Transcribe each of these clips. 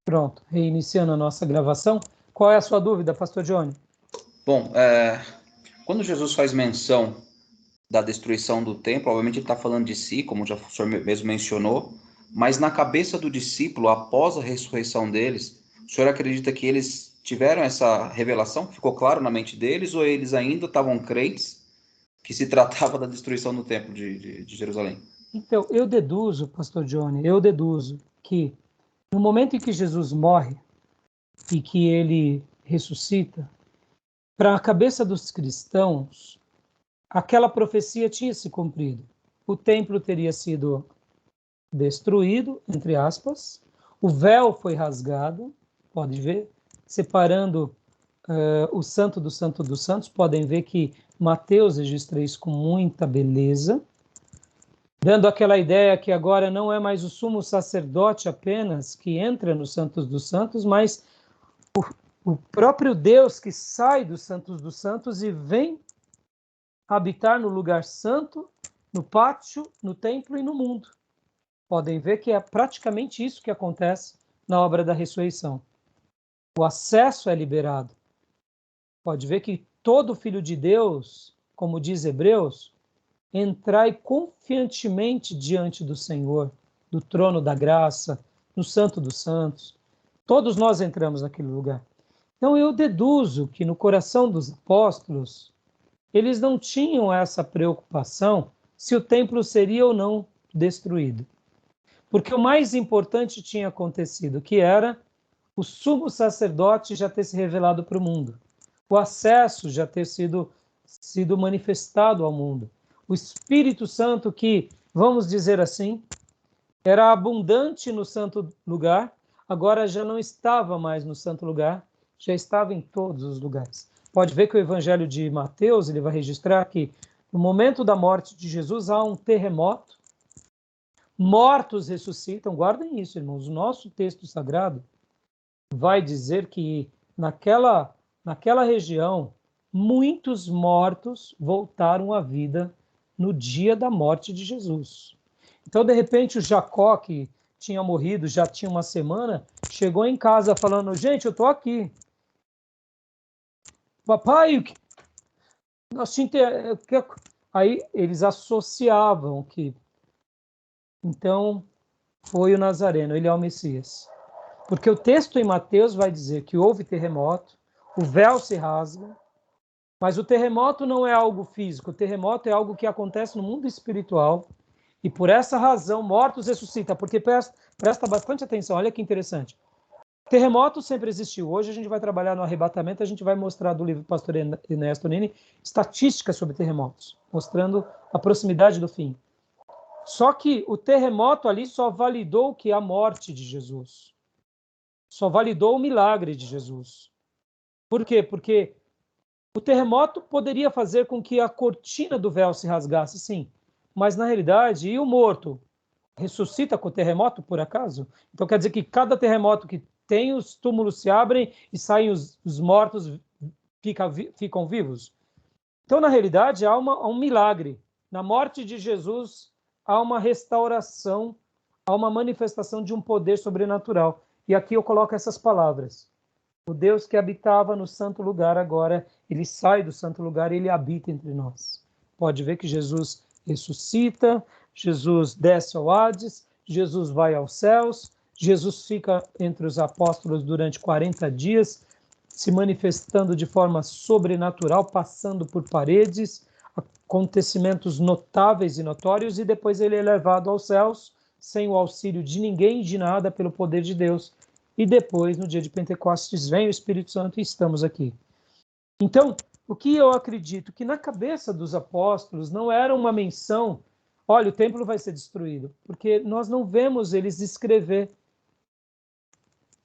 Pronto, reiniciando a nossa gravação. Qual é a sua dúvida, pastor Johnny? Bom, quando Jesus faz menção da destruição do templo, obviamente ele está falando de si, como já o senhor mesmo mencionou, mas na cabeça do discípulo, após a ressurreição deles, o senhor acredita que eles tiveram essa revelação? Ficou claro na mente deles, ou eles ainda estavam crentes que se tratava da destruição do templo de Jerusalém? Então, eu deduzo, pastor Johnny, eu deduzo que no momento em que Jesus morre e que ele ressuscita, para a cabeça dos cristãos, aquela profecia tinha se cumprido. O templo teria sido destruído, entre aspas, o véu foi rasgado, pode ver, separando o santo do santo dos santos. Podem ver que Mateus registra isso com muita beleza, dando aquela ideia que agora não é mais o sumo sacerdote apenas que entra nos santos dos santos, mas o próprio Deus que sai dos santos dos santos e vem habitar no lugar santo, no pátio, no templo e no mundo. Podem ver que é praticamente isso que acontece na obra da ressurreição. O acesso é liberado. Pode ver que todo filho de Deus, como diz Hebreus, entrai confiantemente diante do Senhor, do trono da graça, no Santo dos Santos. Todos nós entramos naquele lugar. Então eu deduzo que no coração dos apóstolos, eles não tinham essa preocupação se o templo seria ou não destruído. Porque o mais importante tinha acontecido, que era o sumo sacerdote já ter se revelado para o mundo. O acesso já ter sido manifestado ao mundo. O Espírito Santo que, vamos dizer assim, era abundante no santo lugar, agora já não estava mais no santo lugar, já estava em todos os lugares. Pode ver que o Evangelho de Mateus, ele vai registrar que no momento da morte de Jesus há um terremoto, mortos ressuscitam. Guardem isso, irmãos. O nosso texto sagrado vai dizer que naquela região, muitos mortos voltaram à vida no dia da morte de Jesus. Então, de repente, o Jacó, que tinha morrido, já tinha uma semana, chegou em casa falando: gente, eu estou aqui. Papai, nós aí eles associavam que, então, foi o Nazareno, ele é o Messias. Porque o texto em Mateus vai dizer que houve terremoto, o véu se rasga, mas o terremoto não é algo físico, o terremoto é algo que acontece no mundo espiritual, e por essa razão mortos ressuscitam, porque presta bastante atenção, olha que interessante. Terremoto sempre existiu. Hoje a gente vai trabalhar no arrebatamento, a gente vai mostrar do livro do pastor Ernesto Nini estatísticas sobre terremotos, mostrando a proximidade do fim. Só que o terremoto ali só validou que a morte de Jesus. Só validou o milagre de Jesus. Por quê? Porque o terremoto poderia fazer com que a cortina do véu se rasgasse, sim. Mas, na realidade, e o morto? Ressuscita com o terremoto, por acaso? Então, quer dizer que cada terremoto que tem, os túmulos se abrem e saem os mortos, ficam vivos? Então, na realidade, há um milagre. Na morte de Jesus, há uma restauração, há uma manifestação de um poder sobrenatural. E aqui eu coloco essas palavras. O Deus que habitava no santo lugar agora, ele sai do santo lugar e ele habita entre nós. Pode ver que Jesus ressuscita, Jesus desce ao Hades, Jesus vai aos céus, Jesus fica entre os apóstolos durante 40 dias, se manifestando de forma sobrenatural, passando por paredes, acontecimentos notáveis e notórios, e depois ele é levado aos céus, sem o auxílio de ninguém, de nada, pelo poder de Deus. E depois, no dia de Pentecostes, vem o Espírito Santo e estamos aqui. Então, o que eu acredito? Que na cabeça dos apóstolos não era uma menção, olha, o templo vai ser destruído, porque nós não vemos eles escrever,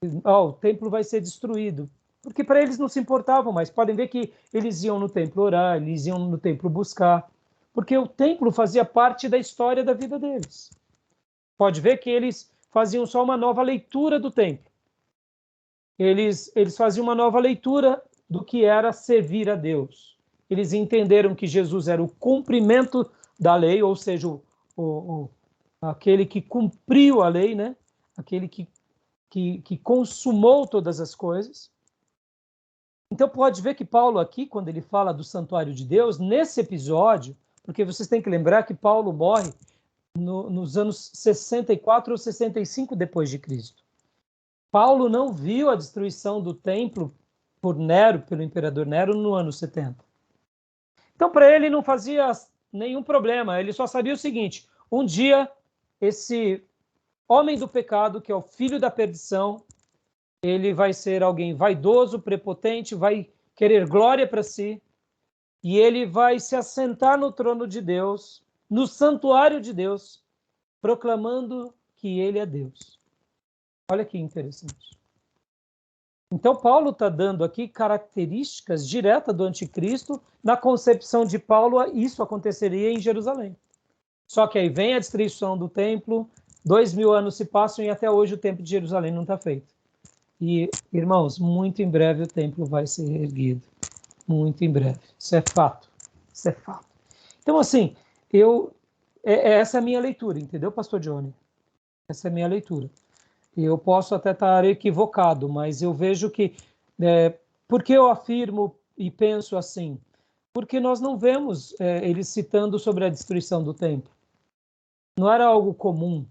o templo vai ser destruído, porque para eles não se importavam mais. Podem ver que eles iam no templo orar, eles iam no templo buscar, porque o templo fazia parte da história da vida deles. Pode ver que eles faziam só uma nova leitura do templo. Eles faziam uma nova leitura do que era servir a Deus. Eles entenderam que Jesus era o cumprimento da lei, ou seja, aquele que cumpriu a lei, né? Aquele que que consumou todas as coisas. Então pode ver que Paulo aqui, quando ele fala do santuário de Deus, nesse episódio, porque vocês têm que lembrar que Paulo morre nos anos 64 ou 65 depois de Cristo. Paulo não viu a destruição do templo por Nero, pelo imperador Nero, no ano 70. Então, para ele não fazia nenhum problema, ele só sabia o seguinte: um dia esse homem do pecado, que é o filho da perdição, ele vai ser alguém vaidoso, prepotente, vai querer glória para si, e ele vai se assentar no trono de Deus, no santuário de Deus, proclamando que ele é Deus. Olha que interessante. Então, Paulo está dando aqui características diretas do anticristo. Na concepção de Paulo, isso aconteceria em Jerusalém. Só que aí vem a destruição do templo, 2000 anos se passam e até hoje o templo de Jerusalém não está feito. E, irmãos, muito em breve o templo vai ser erguido. Muito em breve. Isso é fato. Isso é fato. Então, assim, essa é a minha leitura, entendeu, pastor Johnny? Essa é a minha leitura. Eu posso até estar equivocado, mas eu vejo que... por que eu afirmo e penso assim? Porque nós não vemos eles citando sobre a destruição do templo. Não era algo comum.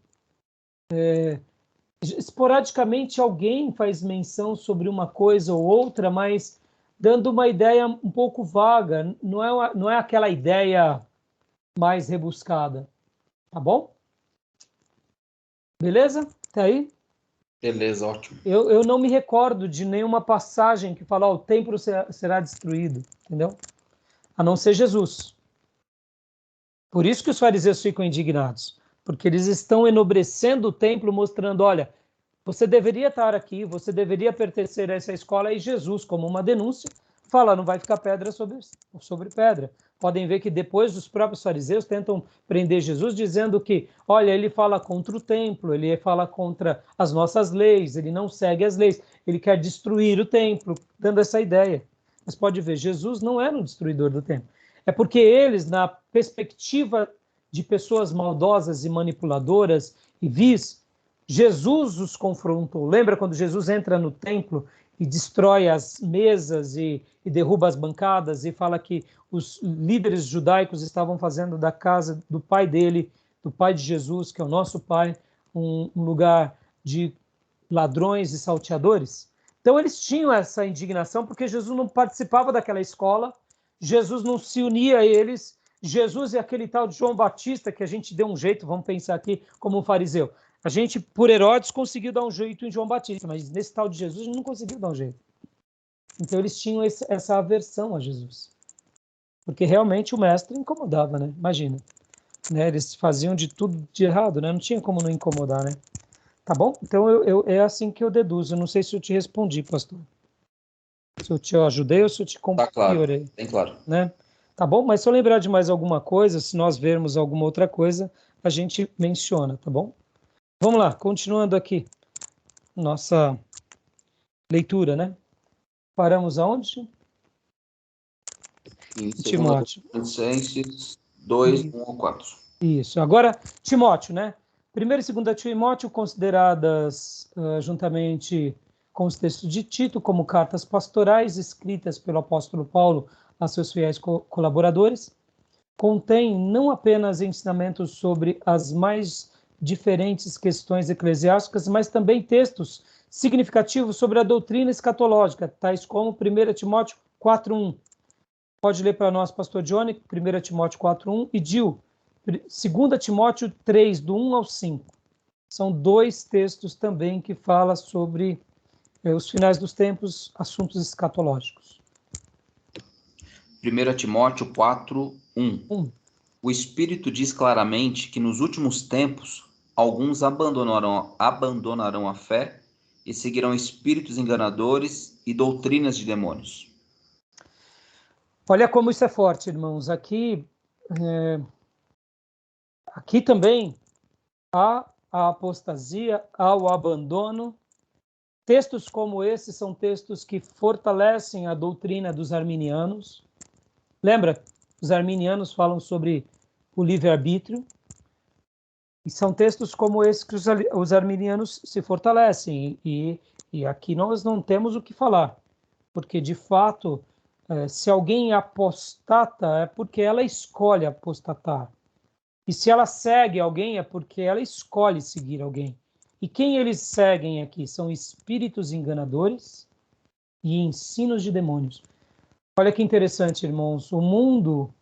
Esporadicamente alguém faz menção sobre uma coisa ou outra, mas dando uma ideia um pouco vaga, não é aquela ideia mais rebuscada. Tá bom? Beleza? Tá aí? Beleza, ótimo. Eu não me recordo de nenhuma passagem que fala, o templo será destruído, entendeu? A não ser Jesus. Por isso que os fariseus ficam indignados, porque eles estão enobrecendo o templo, mostrando, olha, você deveria estar aqui, você deveria pertencer a essa escola, e Jesus, como uma denúncia, fala, não vai ficar pedra sobre pedra. Podem ver que depois os próprios fariseus tentam prender Jesus, dizendo que, olha, ele fala contra o templo, ele fala contra as nossas leis, ele não segue as leis, ele quer destruir o templo, dando essa ideia. Mas pode ver, Jesus não era um destruidor do templo. É porque eles, na perspectiva de pessoas maldosas e manipuladoras e vis, Jesus os confrontou. Lembra quando Jesus entra no templo e destrói as mesas e derruba as bancadas e fala que os líderes judaicos estavam fazendo da casa do pai dele, do pai de Jesus, que é o nosso pai, um lugar de ladrões e salteadores? Então eles tinham essa indignação porque Jesus não participava daquela escola, Jesus não se unia a eles, Jesus é aquele tal de João Batista que a gente deu um jeito, vamos pensar aqui como um fariseu. A gente, por Herodes, conseguiu dar um jeito em João Batista, mas nesse tal de Jesus a gente não conseguiu dar um jeito. Então eles tinham essa aversão a Jesus. Porque realmente o mestre incomodava, né? Imagina. Né? Eles faziam de tudo de errado, né? Não tinha como não incomodar, né? Tá bom? Então é assim que eu deduzo. Eu não sei se eu te respondi, pastor. Se eu te ajudei ou se eu te piorei. Tá claro. Né? Tá bom? Mas se eu lembrar de mais alguma coisa, se nós vermos alguma outra coisa, a gente menciona, tá bom? Vamos lá, continuando aqui. Nossa leitura, né? Paramos aonde? Em Timóteo. Tessalonicenses 2, 1 ao 4. Isso. Agora, Timóteo, né? 1 e 2 Timóteo, consideradas juntamente com os textos de Tito como cartas pastorais escritas pelo apóstolo Paulo a seus fiéis colaboradores, contém não apenas ensinamentos sobre as mais diferentes questões eclesiásticas, mas também textos significativos sobre a doutrina escatológica, tais como 1 Timóteo 4:1. Pode ler para nós, pastor Johnny, 1 Timóteo 4:1 e Gil, 2 Timóteo 3, do 1 ao 5. São dois textos também que falam sobre os finais dos tempos, assuntos escatológicos. 1 Timóteo 4, 1. O Espírito diz claramente que nos últimos tempos alguns abandonarão a fé e seguirão espíritos enganadores e doutrinas de demônios. Olha como isso é forte, irmãos. Aqui também há a apostasia, há o abandono. Textos como esse são textos que fortalecem a doutrina dos arminianos. Lembra? Os arminianos falam sobre o livre-arbítrio. E são textos como esse que os arminianos se fortalecem. E aqui nós não temos o que falar. Porque, de fato, se alguém apostata, é porque ela escolhe apostatar. E se ela segue alguém, é porque ela escolhe seguir alguém. E quem eles seguem aqui? São espíritos enganadores e ensinos de demônios. Olha que interessante, irmãos. O mundo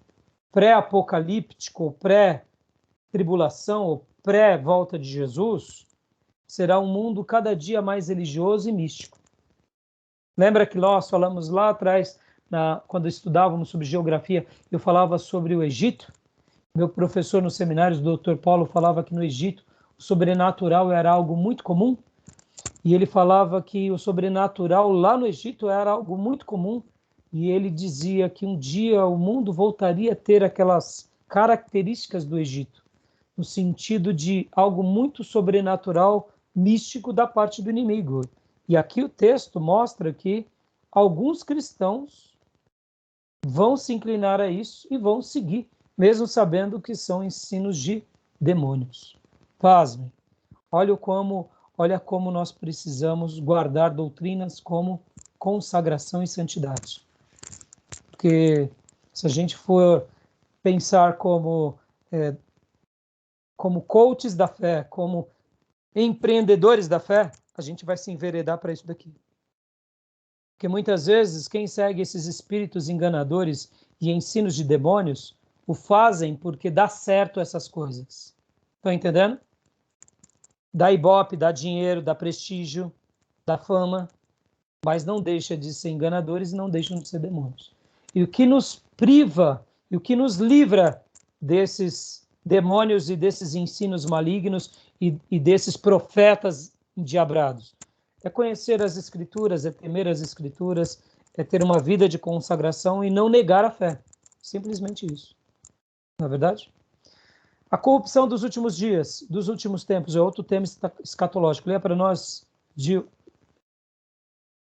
pré-apocalíptico, pré-tribulação, ou pré-volta de Jesus, será um mundo cada dia mais religioso e místico. Lembra que nós falamos lá atrás, quando estudávamos sobre geografia, eu falava sobre o Egito? Meu professor nos seminários, o Dr. Paulo, falava que no Egito o sobrenatural era algo muito comum. E ele falava que o sobrenatural lá no Egito era algo muito comum. E ele dizia que um dia o mundo voltaria a ter aquelas características do Egito, no sentido de algo muito sobrenatural, místico da parte do inimigo. E aqui o texto mostra que alguns cristãos vão se inclinar a isso e vão seguir, mesmo sabendo que são ensinos de demônios. Pasmem. Olha como nós precisamos guardar doutrinas como consagração e santidade. Porque se a gente for pensar como coaches da fé, como empreendedores da fé, a gente vai se enveredar para isso daqui. Porque muitas vezes quem segue esses espíritos enganadores e ensinos de demônios o fazem porque dá certo essas coisas. Estão entendendo? Dá ibope, dá dinheiro, dá prestígio, dá fama, mas não deixa de ser enganadores e não deixam de ser demônios. E o que nos priva, e o que nos livra desses demônios e desses ensinos malignos e desses profetas endiabrados? É conhecer as Escrituras, é temer as Escrituras, é ter uma vida de consagração e não negar a fé. Simplesmente isso. Não é verdade? A corrupção dos últimos dias, dos últimos tempos, é outro tema escatológico. Leia para nós de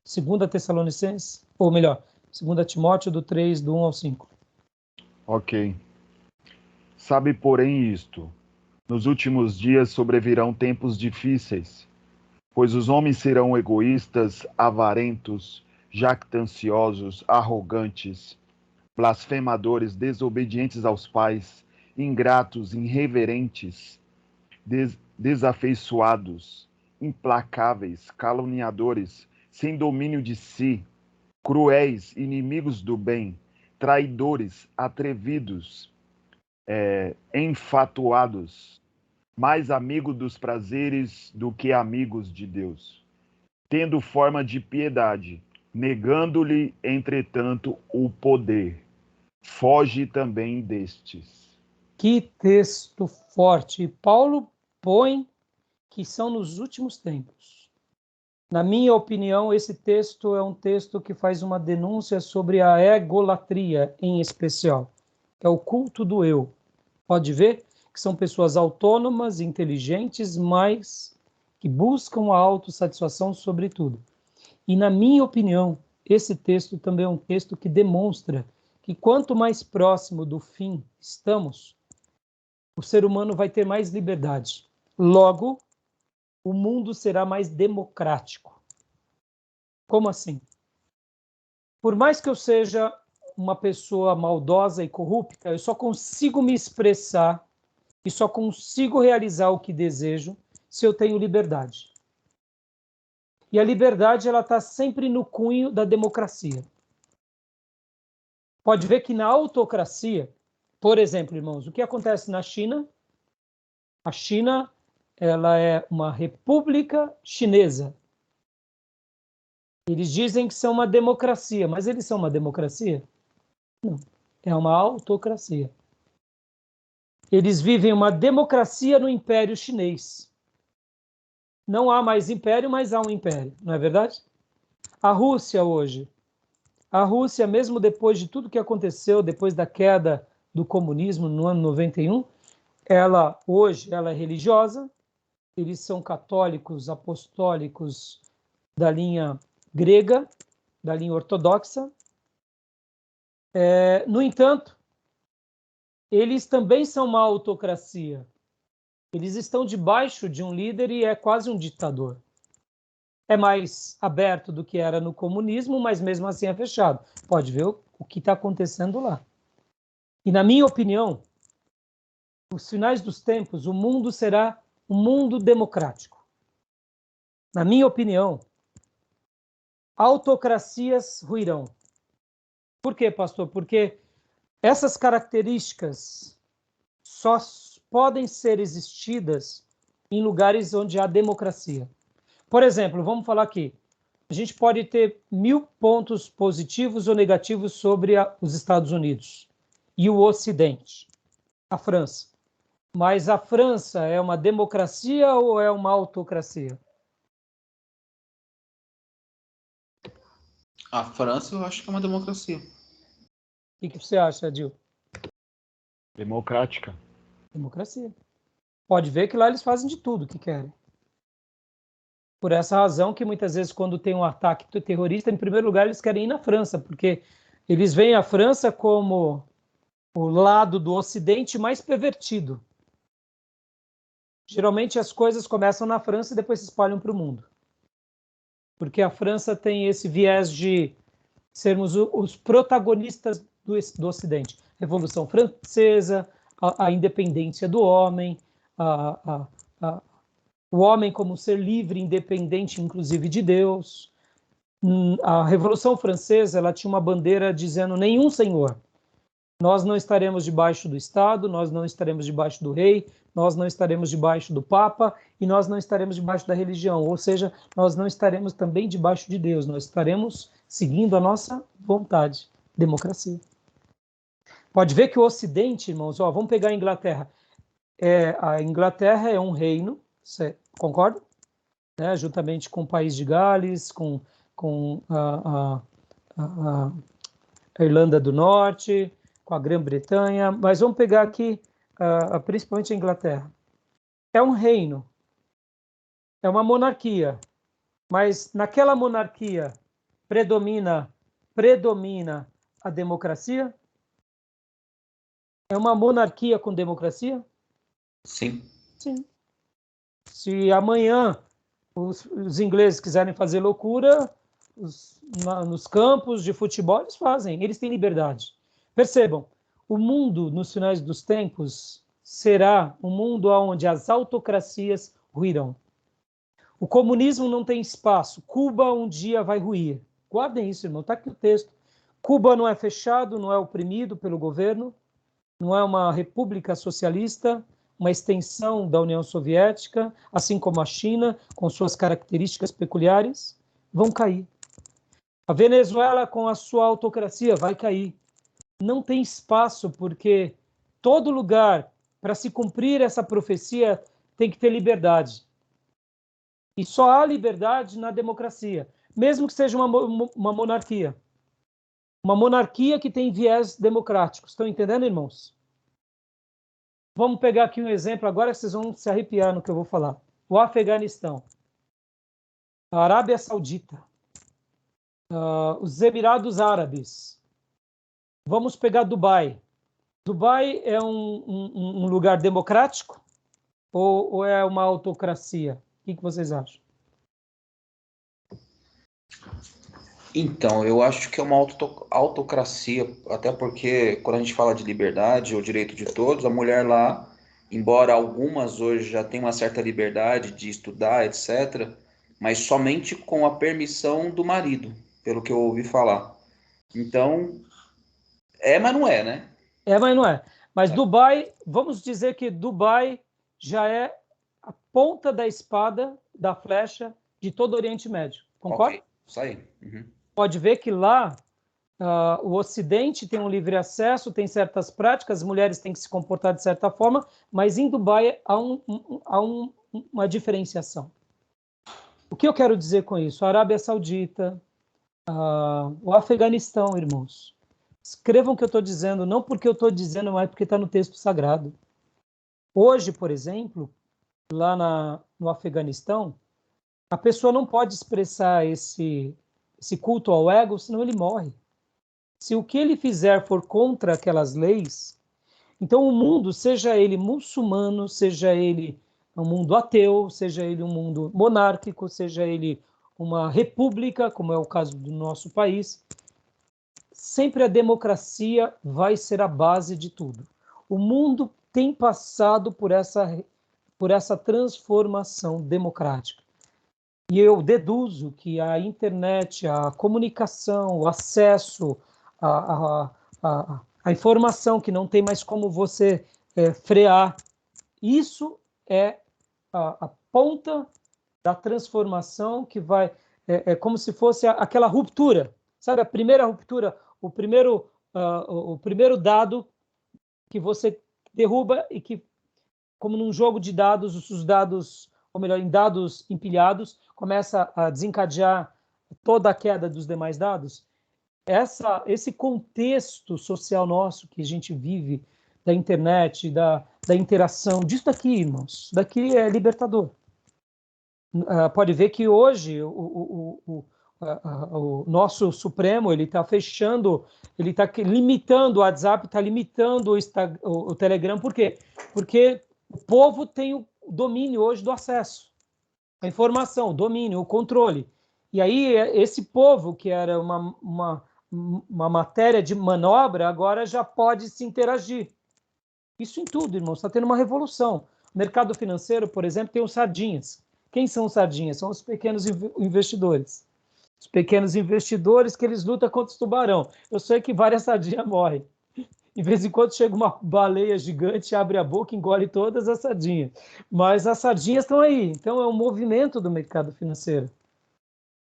2 Tessalonicenses, ou melhor, 2 Timóteo, do 3, do 1 ao 5. Ok. Sabe, porém, isto: nos últimos dias sobrevirão tempos difíceis, pois os homens serão egoístas, avarentos, jactanciosos, arrogantes, blasfemadores, desobedientes aos pais, ingratos, irreverentes, desafeiçoados, implacáveis, caluniadores, sem domínio de si, cruéis, inimigos do bem, traidores, atrevidos, enfatuados, mais amigos dos prazeres do que amigos de Deus, tendo forma de piedade, negando-lhe, entretanto, o poder. Foge também destes. Que texto forte! Paulo põe que são nos últimos tempos. Na minha opinião, esse texto é um texto que faz uma denúncia sobre a egolatria, em especial, que é o culto do eu. Pode ver que são pessoas autônomas, inteligentes, mas que buscam a autossatisfação sobre tudo. E, na minha opinião, esse texto também é um texto que demonstra que quanto mais próximo do fim estamos, o ser humano vai ter mais liberdade. Logo, o mundo será mais democrático. Como assim? Por mais que eu seja uma pessoa maldosa e corrupta, eu só consigo me expressar e só consigo realizar o que desejo se eu tenho liberdade. E a liberdade ela está sempre no cunho da democracia. Pode ver que na autocracia, por exemplo, irmãos, o que acontece na China? A China ela é uma república chinesa. Eles dizem que são uma democracia, mas eles são uma democracia? Não, é uma autocracia. Eles vivem uma democracia no Império Chinês. Não há mais império, mas há um império, não é verdade? A Rússia hoje. A Rússia, mesmo depois de tudo que aconteceu, depois da queda do comunismo no ano 91, hoje ela é religiosa, eles são católicos, apostólicos da linha grega, da linha ortodoxa. No entanto, eles também são uma autocracia. Eles estão debaixo de um líder e é quase um ditador. É mais aberto do que era no comunismo, mas mesmo assim é fechado. Pode ver o que está acontecendo lá. E na minha opinião, nos finais dos tempos, o mundo será um mundo democrático. Na minha opinião, autocracias ruirão. Por quê, pastor? Porque essas características só podem ser existidas em lugares onde há democracia. Por exemplo, vamos falar aqui. A gente pode ter 1000 pontos positivos ou negativos sobre os Estados Unidos e o Ocidente, a França. Mas a França é uma democracia ou é uma autocracia? A França, eu acho que é uma democracia. O que você acha, Adil? Democrática. Democracia. Pode ver que lá eles fazem de tudo que querem. Por essa razão que muitas vezes quando tem um ataque terrorista, em primeiro lugar eles querem ir na França, porque eles veem a França como o lado do Ocidente mais pervertido. Geralmente as coisas começam na França e depois se espalham para o mundo. Porque a França tem esse viés de sermos os protagonistas do Ocidente. Revolução Francesa, a independência do homem, o homem como ser livre, independente, inclusive de Deus. A Revolução Francesa, ela tinha uma bandeira dizendo nenhum senhor. Nós não estaremos debaixo do Estado, nós não estaremos debaixo do rei, nós não estaremos debaixo do Papa e nós não estaremos debaixo da religião. Ou seja, nós não estaremos também debaixo de Deus, nós estaremos seguindo a nossa vontade. Democracia. Pode ver que o Ocidente, irmãos, vamos pegar a Inglaterra. A Inglaterra é um reino, você concorda? Juntamente com o país de Gales, com a Irlanda do Norte, com a Grã-Bretanha, mas vamos pegar aqui principalmente a Inglaterra. É um reino, é uma monarquia, mas naquela monarquia predomina a democracia? É uma monarquia com democracia? Sim. Sim. Se amanhã os ingleses quiserem fazer loucura nos campos de futebol, eles fazem, eles têm liberdade. Percebam, o mundo nos finais dos tempos será um mundo onde as autocracias ruirão. O comunismo não tem espaço. Cuba um dia vai ruir. Guardem isso, irmão. Está aqui o texto. Cuba não é fechado, não é oprimido pelo governo, não é uma república socialista, uma extensão da União Soviética, assim como a China, com suas características peculiares, vão cair. A Venezuela, com a sua autocracia, vai cair. Não tem espaço, porque todo lugar, para se cumprir essa profecia, tem que ter liberdade. E só há liberdade na democracia, mesmo que seja uma monarquia. Uma monarquia que tem viés democráticos. Estão entendendo, irmãos? Vamos pegar aqui um exemplo, agora vocês vão se arrepiar no que eu vou falar. O Afeganistão, a Arábia Saudita, os Emirados Árabes. Vamos pegar Dubai. Dubai é um lugar democrático ou é uma autocracia? O que vocês acham? Então, eu acho que é uma autocracia, até porque quando a gente fala de liberdade ou direito de todos, a mulher lá, embora algumas hoje já tenham uma certa liberdade de estudar, etc., mas somente com a permissão do marido, pelo que eu ouvi falar. Então, mas não é, né? Mas não é. Mas Dubai, vamos dizer que Dubai já é a ponta da espada, da flecha de todo o Oriente Médio. Concorda? Ok, isso aí. Uhum. Pode ver que lá o Ocidente tem um livre acesso, tem certas práticas, as mulheres têm que se comportar de certa forma, mas em Dubai há uma diferenciação. O que eu quero dizer com isso? A Arábia Saudita, o Afeganistão, irmãos. Escrevam o que eu estou dizendo, não porque eu estou dizendo, mas porque está no texto sagrado. Hoje, por exemplo, lá no Afeganistão, a pessoa não pode expressar esse culto ao ego, senão ele morre. Se o que ele fizer for contra aquelas leis, então o mundo, seja ele muçulmano, seja ele um mundo ateu, seja ele um mundo monárquico, seja ele uma república, como é o caso do nosso país, sempre a democracia vai ser a base de tudo. O mundo tem passado por essa transformação democrática. E eu deduzo que a internet, a comunicação, o acesso a informação que não tem mais como você frear, isso é a ponta da transformação que vai... É como se fosse aquela ruptura, sabe? A primeira ruptura, o primeiro dado que você derruba e que, como num jogo de dados, os dados, ou melhor, em dados empilhados, começa a desencadear toda a queda dos demais dados. Esse contexto social nosso que a gente vive, da internet, da interação, disso daqui, irmãos, daqui é libertador. Pode ver que hoje o nosso Supremo ele está fechando, ele está limitando o WhatsApp, está limitando o Telegram. Por quê? Porque o povo tem o domínio hoje do acesso, a informação, o domínio, o controle. E aí esse povo, que era uma matéria de manobra, agora já pode se interagir. Isso em tudo, irmãos, está tendo uma revolução. O mercado financeiro, por exemplo, tem os sardinhas. Quem são os sardinhas? São os pequenos investidores. Os pequenos investidores que eles lutam contra os tubarão. Eu sei que várias sardinhas morrem. De vez em quando chega uma baleia gigante, abre a boca e engole todas as sardinhas. Mas as sardinhas estão aí. Então é um movimento do mercado financeiro.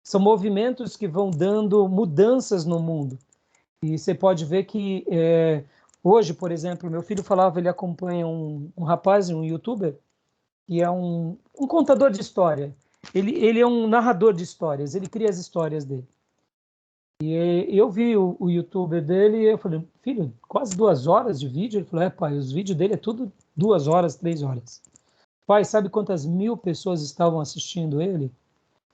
São movimentos que vão dando mudanças no mundo. E você pode ver que hoje, por exemplo, meu filho falava, ele acompanha um rapaz, um youtuber, que é um contador de história. Ele é um narrador de histórias, ele cria as histórias dele. E eu vi o youtuber dele e eu falei, filho, quase 2 horas de vídeo? Ele falou, pai, os vídeos dele é tudo 2 horas, 3 horas. Pai, sabe quantas 1000 pessoas estavam assistindo ele?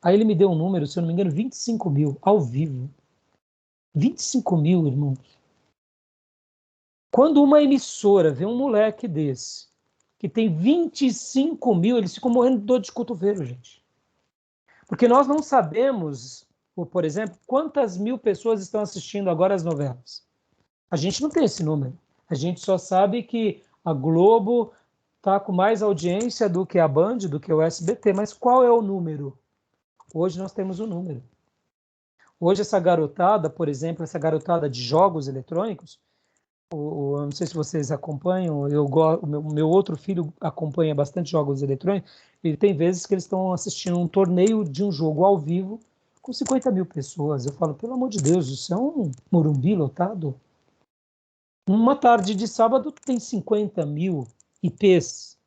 Aí ele me deu um número, se eu não me engano, 25 mil, ao vivo. 25 mil, irmãos. Quando uma emissora vê um moleque desse, que tem 25 mil, eles ficam morrendo de dor de cotovelo, gente. Porque nós não sabemos, por exemplo, quantas 1000 pessoas estão assistindo agora as novelas. A gente não tem esse número. A gente só sabe que a Globo está com mais audiência do que a Band, do que o SBT. Mas qual é o número? Hoje nós temos o número. Hoje essa garotada, por exemplo, essa garotada de jogos eletrônicos, eu não sei se vocês acompanham, o meu outro filho acompanha bastante jogos eletrônicos, e tem vezes que eles estão assistindo um torneio de um jogo ao vivo com 50 mil pessoas. Eu falo, pelo amor de Deus, isso é um Morumbi lotado? Uma tarde de sábado tem 50 mil IPs.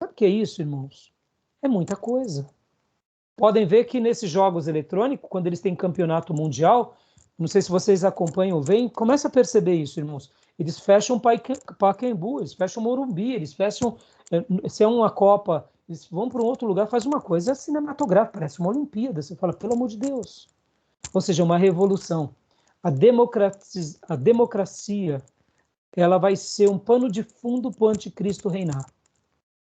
Sabe o que é isso, irmãos? É muita coisa. Podem ver que nesses jogos eletrônicos, quando eles têm campeonato mundial, não sei se vocês acompanham ou veem, começa a perceber isso, irmãos. Eles fecham Pacaembu, eles fecham Morumbi, eles fecham... Se é uma Copa, eles vão para um outro lugar, faz uma coisa cinematográfica, parece uma Olimpíada. Você fala, pelo amor de Deus. Ou seja, uma revolução. A democracia, ela vai ser um pano de fundo para o anticristo reinar.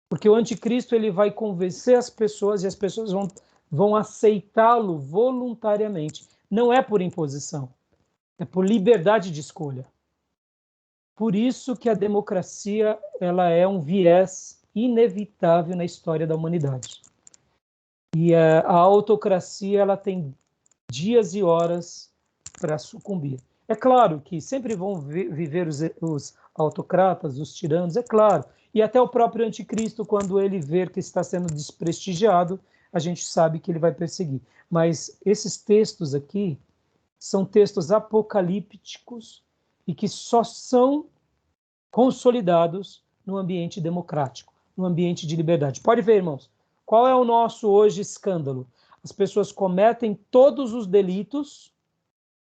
Porque o anticristo ele vai convencer as pessoas e as pessoas vão aceitá-lo voluntariamente. Não é por imposição, é por liberdade de escolha. Por isso que a democracia ela é um viés inevitável na história da humanidade. E a autocracia ela tem dias e horas para sucumbir. É claro que sempre vão viver os autocratas, os tiranos, é claro. E até o próprio anticristo, quando ele ver que está sendo desprestigiado, a gente sabe que ele vai perseguir. Mas esses textos aqui são textos apocalípticos e que só são consolidados no ambiente democrático, no ambiente de liberdade. Pode ver, irmãos, qual é o nosso hoje escândalo? As pessoas cometem todos os delitos,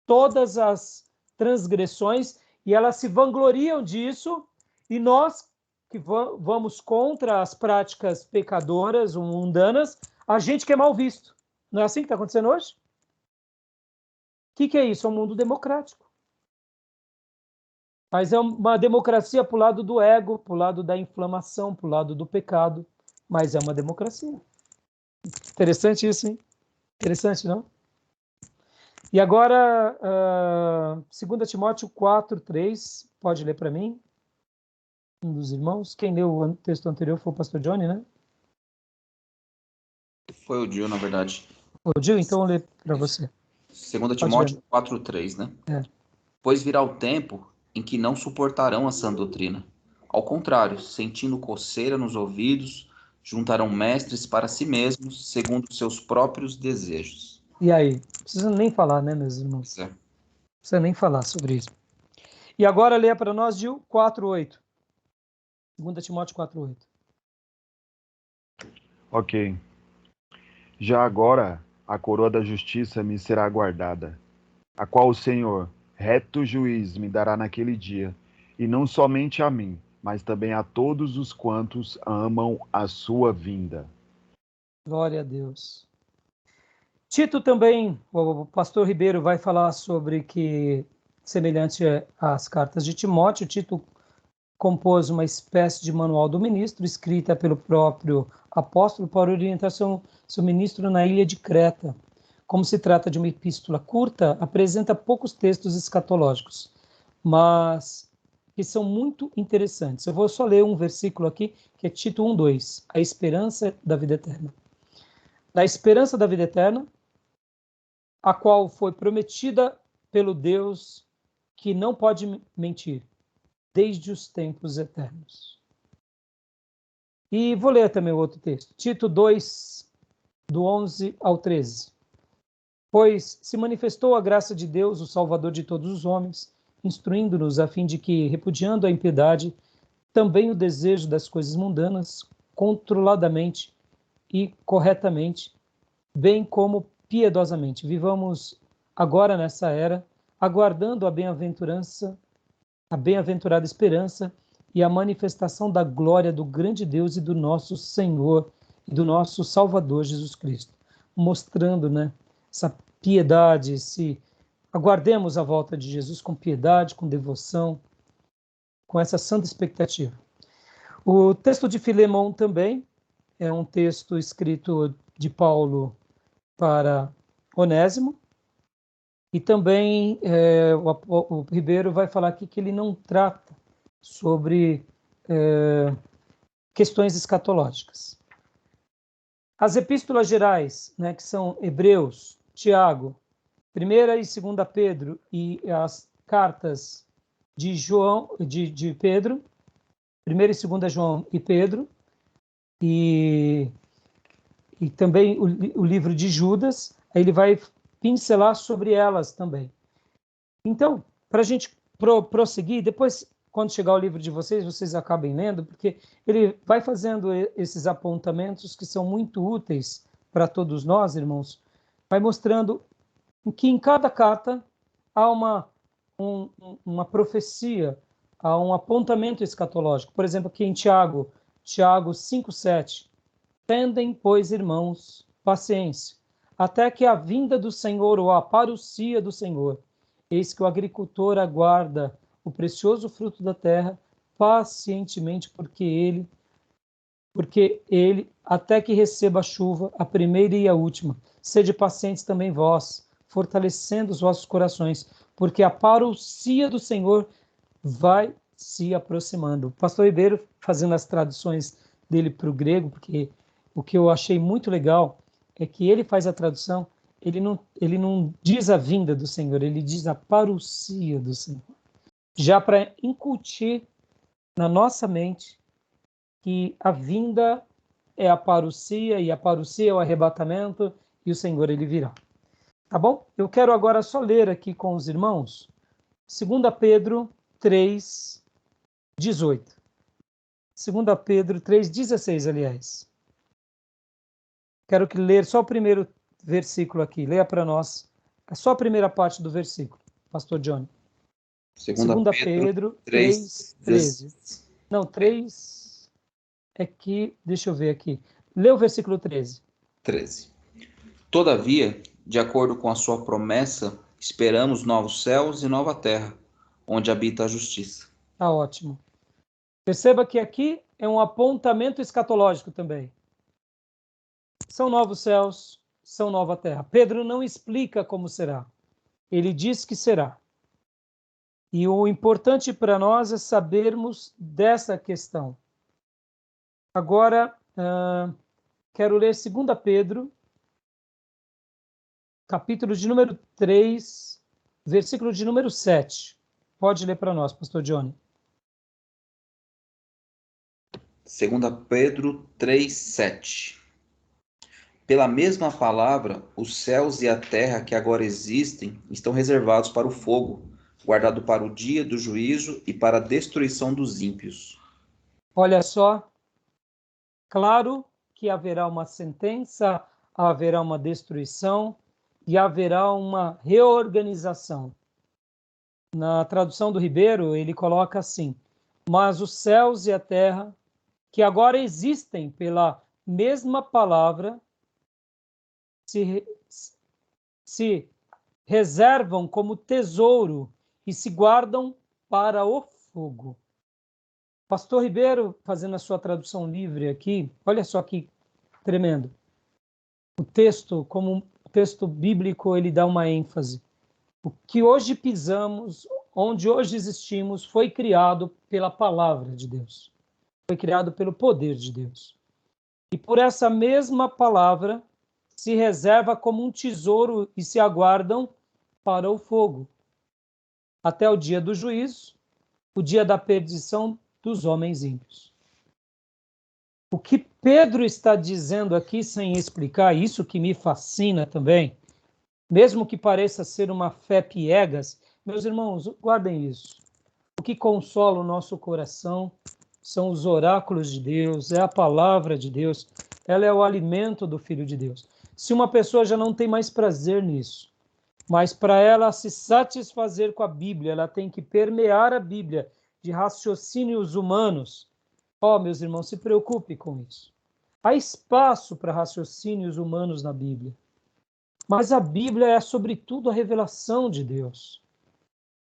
todas as transgressões, e elas se vangloriam disso, e nós que vamos contra as práticas pecadoras ou mundanas, a gente que é mal visto. Não é assim que está acontecendo hoje? O que é isso? É um mundo democrático. Mas é uma democracia para o lado do ego, para o lado da inflamação, para o lado do pecado. mas é uma democracia. Interessante isso, hein? Interessante, não? E agora, 2 Timóteo 4:3, pode ler para mim? Um dos irmãos. Quem leu o texto anterior foi o pastor Johnny, né? Foi o Gil, na verdade. O Gil, então eu leio para você. 2 Timóteo 4:3, né? É. Pois virá o tempo em que não suportarão a sã doutrina. Ao contrário, sentindo coceira nos ouvidos, juntarão mestres para si mesmos, segundo seus próprios desejos. E aí? Não precisa nem falar, né, meus irmãos? É. Não precisa nem falar sobre isso. E agora leia para nós, Gil, 4:8. 2 Timóteo 4:8. Ok. Já agora a coroa da justiça me será guardada, a qual o Senhor, reto juiz, me dará naquele dia, e não somente a mim, mas também a todos os quantos amam a sua vinda. Glória a Deus. Tito também, o pastor Ribeiro vai falar sobre que, semelhante às cartas de Timóteo, Tito compôs uma espécie de manual do ministro, escrita pelo próprio apóstolo para orientar seu ministro na ilha de Creta. Como se trata de uma epístola curta, apresenta poucos textos escatológicos, mas que são muito interessantes. Eu vou só ler um versículo aqui, que é Tito 1:2, a esperança da vida eterna. Na esperança da vida eterna, a qual foi prometida pelo Deus que não pode mentir, desde os tempos eternos. E vou ler também o outro texto, Tito 2, do 11 ao 13. Pois se manifestou a graça de Deus, o Salvador de todos os homens, instruindo-nos a fim de que, repudiando a impiedade, também o desejo das coisas mundanas, controladamente e corretamente, bem como piedosamente, vivamos agora nessa era, aguardando a bem-aventurada esperança e a manifestação da glória do grande Deus e do nosso Senhor e do nosso Salvador Jesus Cristo, mostrando, né, essa piedade, aguardemos a volta de Jesus com piedade, com devoção, com essa santa expectativa. O texto de Filemão também é um texto escrito de Paulo para Onésimo, e também o Ribeiro vai falar aqui que ele não trata sobre questões escatológicas. As epístolas gerais, né, que são Hebreus, Tiago, 1ª e 2ª Pedro, e as cartas de João, de Pedro, 1ª e 2ª João e Pedro, e também o livro de Judas, aí ele vai pincelar sobre elas também. Então, para a gente prosseguir, depois, quando chegar o livro de vocês acabem lendo, porque ele vai fazendo esses apontamentos que são muito úteis para todos nós, irmãos, vai mostrando que em cada carta há uma profecia, há um apontamento escatológico. Por exemplo, aqui em Tiago 5:7, tendem, pois, irmãos, paciência, até que a vinda do Senhor ou a parousia do Senhor. Eis que o agricultor aguarda o precioso fruto da terra pacientemente, porque ele, até que receba a chuva, a primeira e a última. Sede pacientes também vós, fortalecendo os vossos corações, porque a parousia do Senhor vai se aproximando. O pastor Ribeiro, fazendo as traduções dele para o grego, porque o que eu achei muito legal é que ele faz a tradução, ele não diz a vinda do Senhor, ele diz a parousia do Senhor. Já para incutir na nossa mente que a vinda é a parousia, e a parousia é o arrebatamento, e o Senhor ele virá. Tá bom? Eu quero agora só ler aqui com os irmãos 2 Pedro 3:18. 2 Pedro 3:16, aliás. Quero que ler só o primeiro versículo aqui. Leia para nós só a primeira parte do versículo, pastor Johnny. 2 Pedro 3:13. Não, 3 é que, deixa eu ver aqui. Lê o versículo 13. 13. Todavia, de acordo com a sua promessa, esperamos novos céus e nova terra, onde habita a justiça. Tá ótimo. Perceba que aqui é um apontamento escatológico também. São novos céus, são nova terra. Pedro não explica como será. Ele diz que será. E o importante para nós é sabermos dessa questão. Agora, quero ler 2 Pedro, capítulo de número 3, versículo de número 7. Pode ler para nós, pastor Johnny. 2 Pedro 3:7. Pela mesma palavra, os céus e a terra que agora existem estão reservados para o fogo, guardado para o dia do juízo e para a destruição dos ímpios. Olha só, claro que haverá uma sentença, haverá uma destruição e haverá uma reorganização. Na tradução do Ribeiro, ele coloca assim: mas os céus e a terra, que agora existem pela mesma palavra, se reservam como tesouro e se guardam para o fogo. Pastor Ribeiro, fazendo a sua tradução livre aqui, olha só que tremendo. O texto, como o texto bíblico, ele dá uma ênfase. O que hoje pisamos, onde hoje existimos, foi criado pela palavra de Deus. Foi criado pelo poder de Deus. E por essa mesma palavra, se reserva como um tesouro e se aguardam para o fogo, até o dia do juízo, o dia da perdição dos homens ímpios. O que Pedro está dizendo aqui, sem explicar, isso que me fascina também, mesmo que pareça ser uma fé piegas, meus irmãos, guardem isso. O que consola o nosso coração são os oráculos de Deus, é a palavra de Deus, ela é o alimento do Filho de Deus. Se uma pessoa já não tem mais prazer nisso, mas para ela se satisfazer com a Bíblia, ela tem que permear a Bíblia de raciocínios humanos. Meus irmãos, se preocupe com isso. Há espaço para raciocínios humanos na Bíblia. Mas a Bíblia é, sobretudo, a revelação de Deus.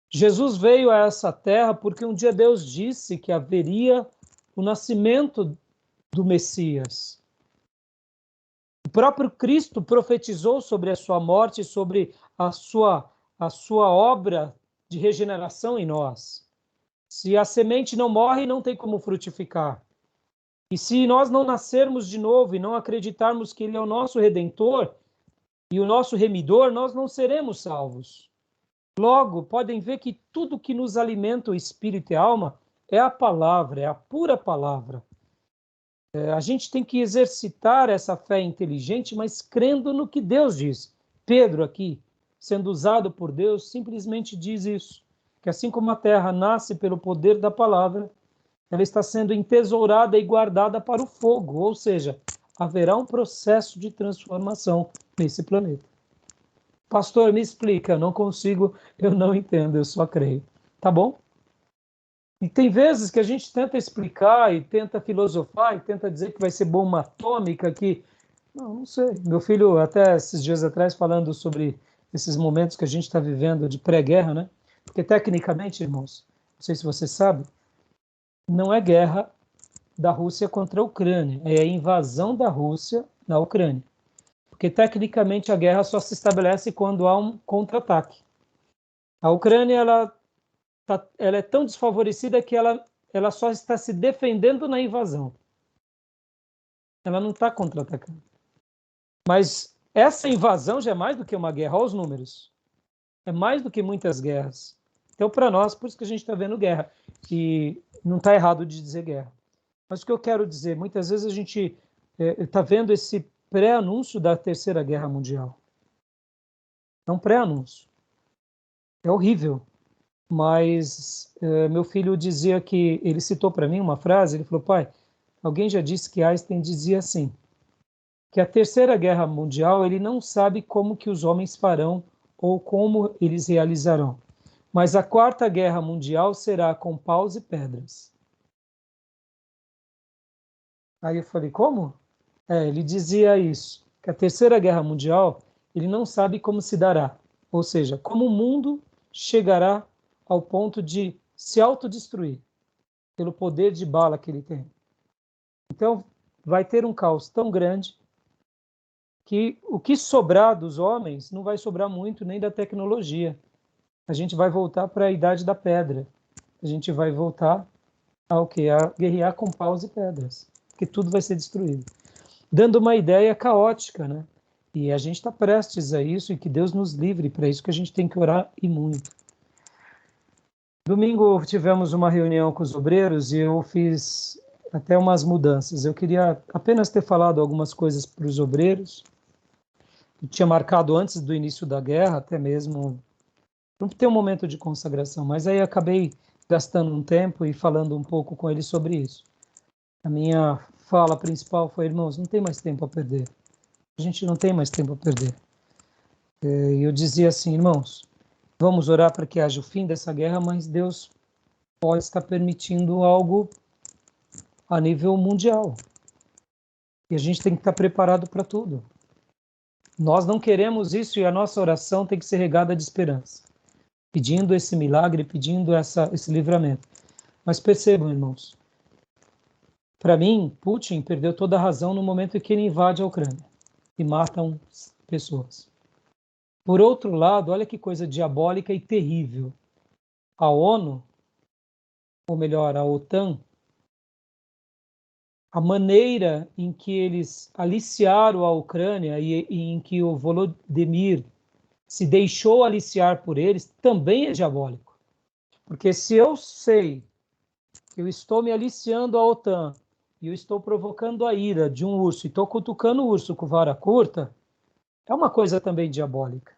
Jesus veio a essa terra porque um dia Deus disse que haveria o nascimento do Messias. O próprio Cristo profetizou sobre a sua morte, sobre a sua obra de regeneração em nós. Se a semente não morre, não tem como frutificar. E se nós não nascermos de novo e não acreditarmos que Ele é o nosso Redentor e o nosso Remidor, nós não seremos salvos. Logo, podem ver que tudo que nos alimenta o espírito e a alma é a palavra, é a pura palavra. A gente tem que exercitar essa fé inteligente, mas crendo no que Deus diz. Pedro aqui, sendo usado por Deus, simplesmente diz isso, que assim como a terra nasce pelo poder da palavra, ela está sendo entesourada e guardada para o fogo, ou seja, haverá um processo de transformação nesse planeta. Pastor, me explica, eu não consigo, eu não entendo, eu só creio. Tá bom? E tem vezes que a gente tenta explicar e tenta filosofar e tenta dizer que vai ser bomba atômica, que... Não sei. Meu filho, até esses dias atrás, falando sobre esses momentos que a gente está vivendo de pré-guerra, né? Porque tecnicamente, irmãos, não sei se você sabe, não é guerra da Rússia contra a Ucrânia, é a invasão da Rússia na Ucrânia. Porque tecnicamente a guerra só se estabelece quando há um contra-ataque. A Ucrânia, ela é tão desfavorecida que ela só está se defendendo na invasão. Ela não está contra-atacando. Mas essa invasão já é mais do que uma guerra, olha os números. É mais do que muitas guerras. Então, para nós, por isso que a gente está vendo guerra. E não está errado de dizer guerra. Mas o que eu quero dizer, muitas vezes a gente está vendo esse pré-anúncio da Terceira Guerra Mundial. É um pré-anúncio. É horrível. Mas meu filho dizia que, ele citou para mim uma frase, ele falou, pai, alguém já disse que Einstein dizia assim, que a Terceira Guerra Mundial, ele não sabe como que os homens farão ou como eles realizarão. Mas a Quarta Guerra Mundial será com paus e pedras. Aí eu falei, como? Ele dizia isso, que a Terceira Guerra Mundial, ele não sabe como se dará. Ou seja, como o mundo chegará ao ponto de se autodestruir pelo poder de bala que ele tem. Então, vai ter um caos tão grande que o que sobrar dos homens não vai sobrar muito nem da tecnologia. A gente vai voltar para a idade da pedra. A gente vai voltar ao quê? A guerrear com paus e pedras, que tudo vai ser destruído. Dando uma ideia caótica, né? E a gente está prestes a isso, e que Deus nos livre, para isso que a gente tem que orar e muito. Domingo tivemos uma reunião com os obreiros e eu fiz até umas mudanças. Eu queria apenas ter falado algumas coisas para os obreiros. Eu tinha marcado antes do início da guerra, até mesmo para ter um momento de consagração, mas aí acabei gastando um tempo e falando um pouco com eles sobre isso. A minha fala principal foi: irmãos, não tem mais tempo a perder. A gente não tem mais tempo a perder. E eu dizia assim: irmãos, vamos orar para que haja o fim dessa guerra, mas Deus pode estar permitindo algo a nível mundial. E a gente tem que estar preparado para tudo. Nós não queremos isso, e a nossa oração tem que ser regada de esperança, pedindo esse milagre, pedindo esse livramento. Mas percebam, irmãos, para mim, Putin perdeu toda a razão no momento em que ele invade a Ucrânia e matam pessoas. Por outro lado, olha que coisa diabólica e terrível. A ONU, ou melhor, a OTAN, a maneira em que eles aliciaram a Ucrânia e em que o Volodymyr se deixou aliciar por eles, também é diabólico. Porque se eu sei que eu estou me aliciando à OTAN e eu estou provocando a ira de um urso e estou cutucando o urso com vara curta, é uma coisa também diabólica.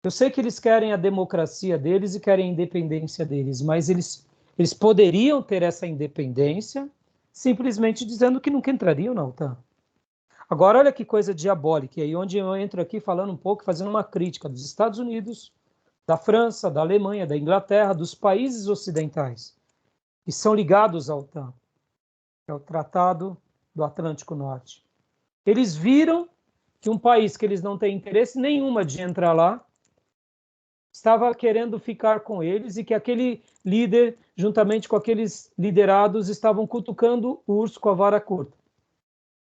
Eu sei que eles querem a democracia deles e querem a independência deles, mas eles poderiam ter essa independência simplesmente dizendo que nunca entrariam na OTAN. Agora, olha que coisa diabólica, e aí onde eu entro aqui falando um pouco, fazendo uma crítica dos Estados Unidos, da França, da Alemanha, da Inglaterra, dos países ocidentais, que são ligados à OTAN, que é o Tratado do Atlântico Norte. Eles viram que um país que eles não têm interesse nenhuma de entrar lá, estava querendo ficar com eles e que aquele líder, juntamente com aqueles liderados, estavam cutucando o urso com a vara curta.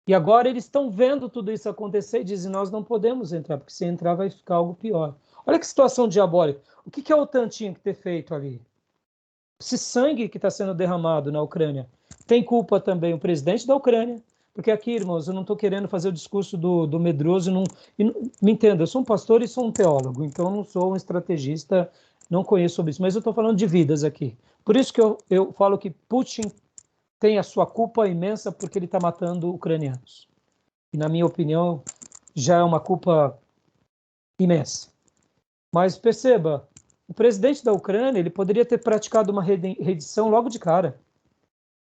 E agora eles estão vendo tudo isso acontecer e dizem: nós não podemos entrar, porque se entrar vai ficar algo pior. Olha que situação diabólica. O que a OTAN tinha que ter feito ali? Esse sangue que está sendo derramado na Ucrânia. Tem culpa também o presidente da Ucrânia, porque aqui, irmãos, eu não estou querendo fazer o discurso do medroso, me entenda, eu sou um pastor e sou um teólogo, então eu não sou um estrategista, não conheço sobre isso, mas eu estou falando de vidas aqui. Por isso que eu falo que Putin tem a sua culpa imensa porque ele está matando ucranianos. E, na minha opinião, já é uma culpa imensa. Mas perceba, o presidente da Ucrânia ele poderia ter praticado uma rendição logo de cara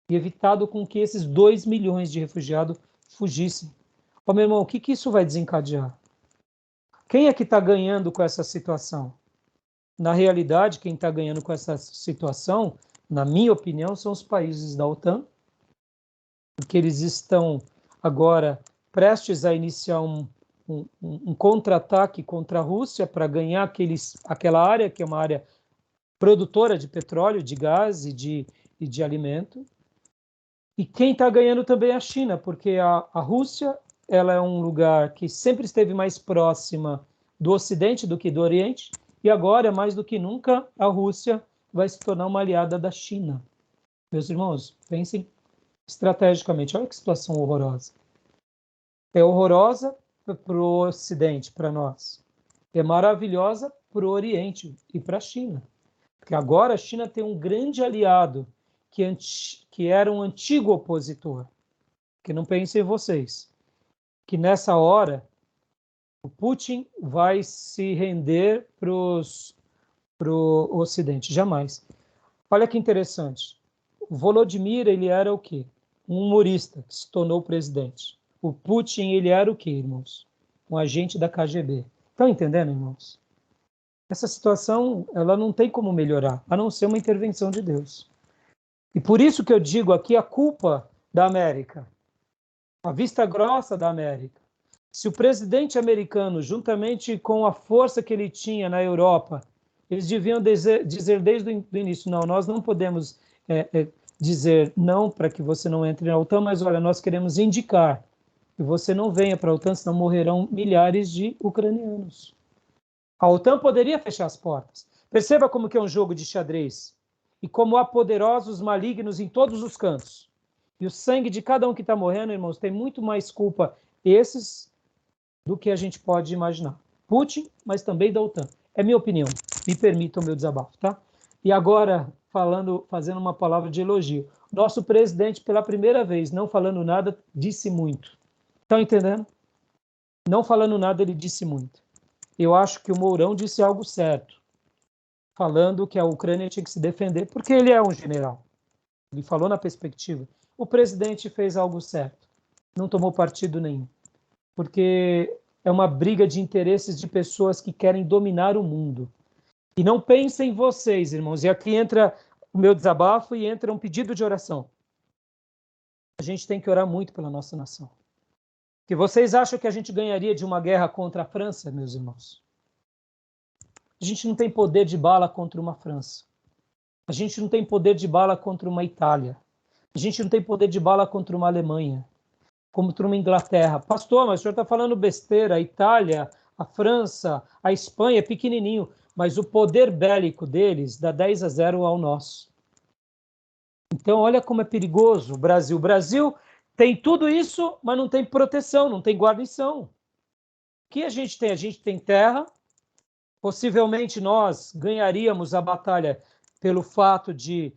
e evitado com que esses 2 milhões de refugiados fugissem. Ô, meu irmão, o que isso vai desencadear? Quem é que está ganhando com essa situação? Na realidade, quem está ganhando com essa situação, na minha opinião, são os países da OTAN, porque eles estão agora prestes a iniciar um contra-ataque contra a Rússia para ganhar aquela área que é uma área produtora de petróleo, de gás e de alimento. E quem está ganhando também é a China, porque a Rússia ela é um lugar que sempre esteve mais próxima do Ocidente do que do Oriente, e agora, mais do que nunca, a Rússia vai se tornar uma aliada da China. Meus irmãos, pensem estrategicamente. Olha que situação horrorosa. É horrorosa para o Ocidente, para nós. É maravilhosa para o Oriente e para a China. Porque agora a China tem um grande aliado que era um antigo opositor. Que não pensem vocês. Que nessa hora o Putin vai se render para o Ocidente. Jamais. Olha que interessante. O Volodymyr, ele era o quê? Um humorista que se tornou presidente. O Putin, ele era o quê, irmãos? Um agente da KGB. Estão entendendo, irmãos? Essa situação, ela não tem como melhorar, a não ser uma intervenção de Deus. E por isso que eu digo aqui a culpa da América, a vista grossa da América. Se o presidente americano, juntamente com a força que ele tinha na Europa, eles deviam dizer desde o início: não, nós não podemos dizer não para que você não entre na OTAN, mas olha, nós queremos indicar que você não venha para a OTAN, senão morrerão milhares de ucranianos. A OTAN poderia fechar as portas. Perceba como que é um jogo de xadrez. E como há poderosos malignos em todos os cantos. E o sangue de cada um que está morrendo, irmãos, tem muito mais culpa esses do que a gente pode imaginar. Putin, mas também da OTAN. É minha opinião. Me permitam o meu desabafo, tá? E agora, fazendo uma palavra de elogio. Nosso presidente, pela primeira vez, não falando nada, disse muito. Estão entendendo? Não falando nada, ele disse muito. Eu acho que o Mourão disse algo certo, falando que a Ucrânia tinha que se defender, porque ele é um general. Ele falou na perspectiva. O presidente fez algo certo. Não tomou partido nenhum. Porque é uma briga de interesses de pessoas que querem dominar o mundo. E não pensem em vocês, irmãos. E aqui entra o meu desabafo e entra um pedido de oração. A gente tem que orar muito pela nossa nação. Que vocês acham que a gente ganharia de uma guerra contra a França, meus irmãos? A gente não tem poder de bala contra uma França. A gente não tem poder de bala contra uma Itália. A gente não tem poder de bala contra uma Alemanha, contra uma Inglaterra. Pastor, mas o senhor está falando besteira. A Itália, a França, a Espanha é pequenininho, mas o poder bélico deles dá 10-0 ao nosso. Então, olha como é perigoso o Brasil. O Brasil tem tudo isso, mas não tem proteção, não tem guarnição. O que a gente tem? A gente tem terra. Possivelmente nós ganharíamos a batalha pelo fato de